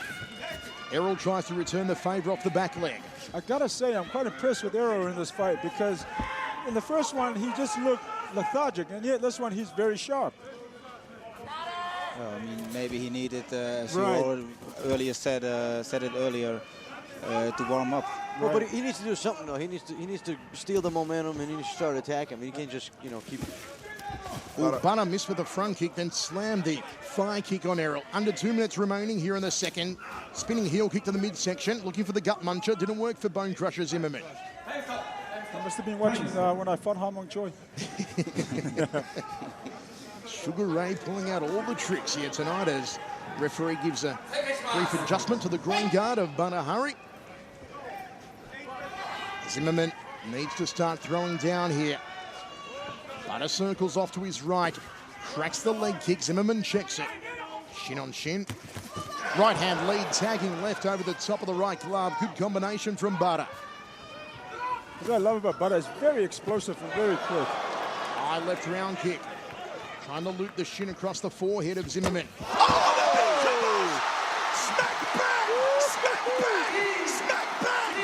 S1: Errol tries to return the favor off the back leg.
S6: I gotta say, I'm quite impressed with Errol in this fight, because in the first one, he just looked lethargic, and yet this one, he's very sharp.
S3: I mean, maybe he needed, as you earlier said it earlier, to warm up.
S2: Well, but he needs to do something, though. He needs to steal the momentum, and he needs to start attacking. He can't just, keep...
S1: Butter missed with a front kick, then slammed the thigh kick on Errol. Under 2 minutes remaining here in the second. Spinning heel kick to the midsection, looking for the gut muncher. Didn't work for Bone Crusher Zimmerman.
S6: I must have been watching when I fought Hamong Choi.
S1: Sugar Ray pulling out all the tricks here tonight as referee gives a brief adjustment to the groin guard of Badr Hari. Zimmerman needs to start throwing down here. Badr circles off to his right, cracks the leg kick. Zimmerman checks it. Shin on shin. Right hand lead, tagging left over the top of the right glove. Good combination from Badr.
S6: What I love about Badr is very explosive and very quick.
S1: High left round kick. Trying to loop the shin across the forehead of Zimmerman.
S7: Oh, smack back! Smack back! Smack back!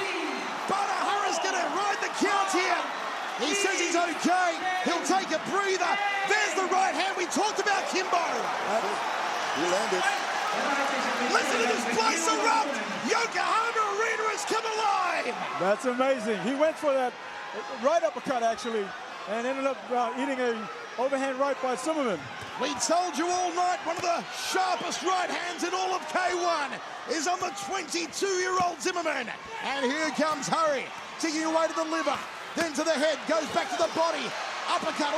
S1: Badr Hari's going to ride the count here. He says he's okay. He'll take a breather. There's the right hand. We talked about Kimbo.
S5: He landed.
S1: Listen to this place erupt. Yokohama Arena has come alive.
S6: That's amazing. He went for that right uppercut, actually, and ended up eating a overhand right by Zimmerman.
S1: We told you all night one of the sharpest right hands in all of K-1 is on the 22-year-old Zimmerman. And here comes Hari, taking away to the liver, then to the head, goes back to the body. Uppercut.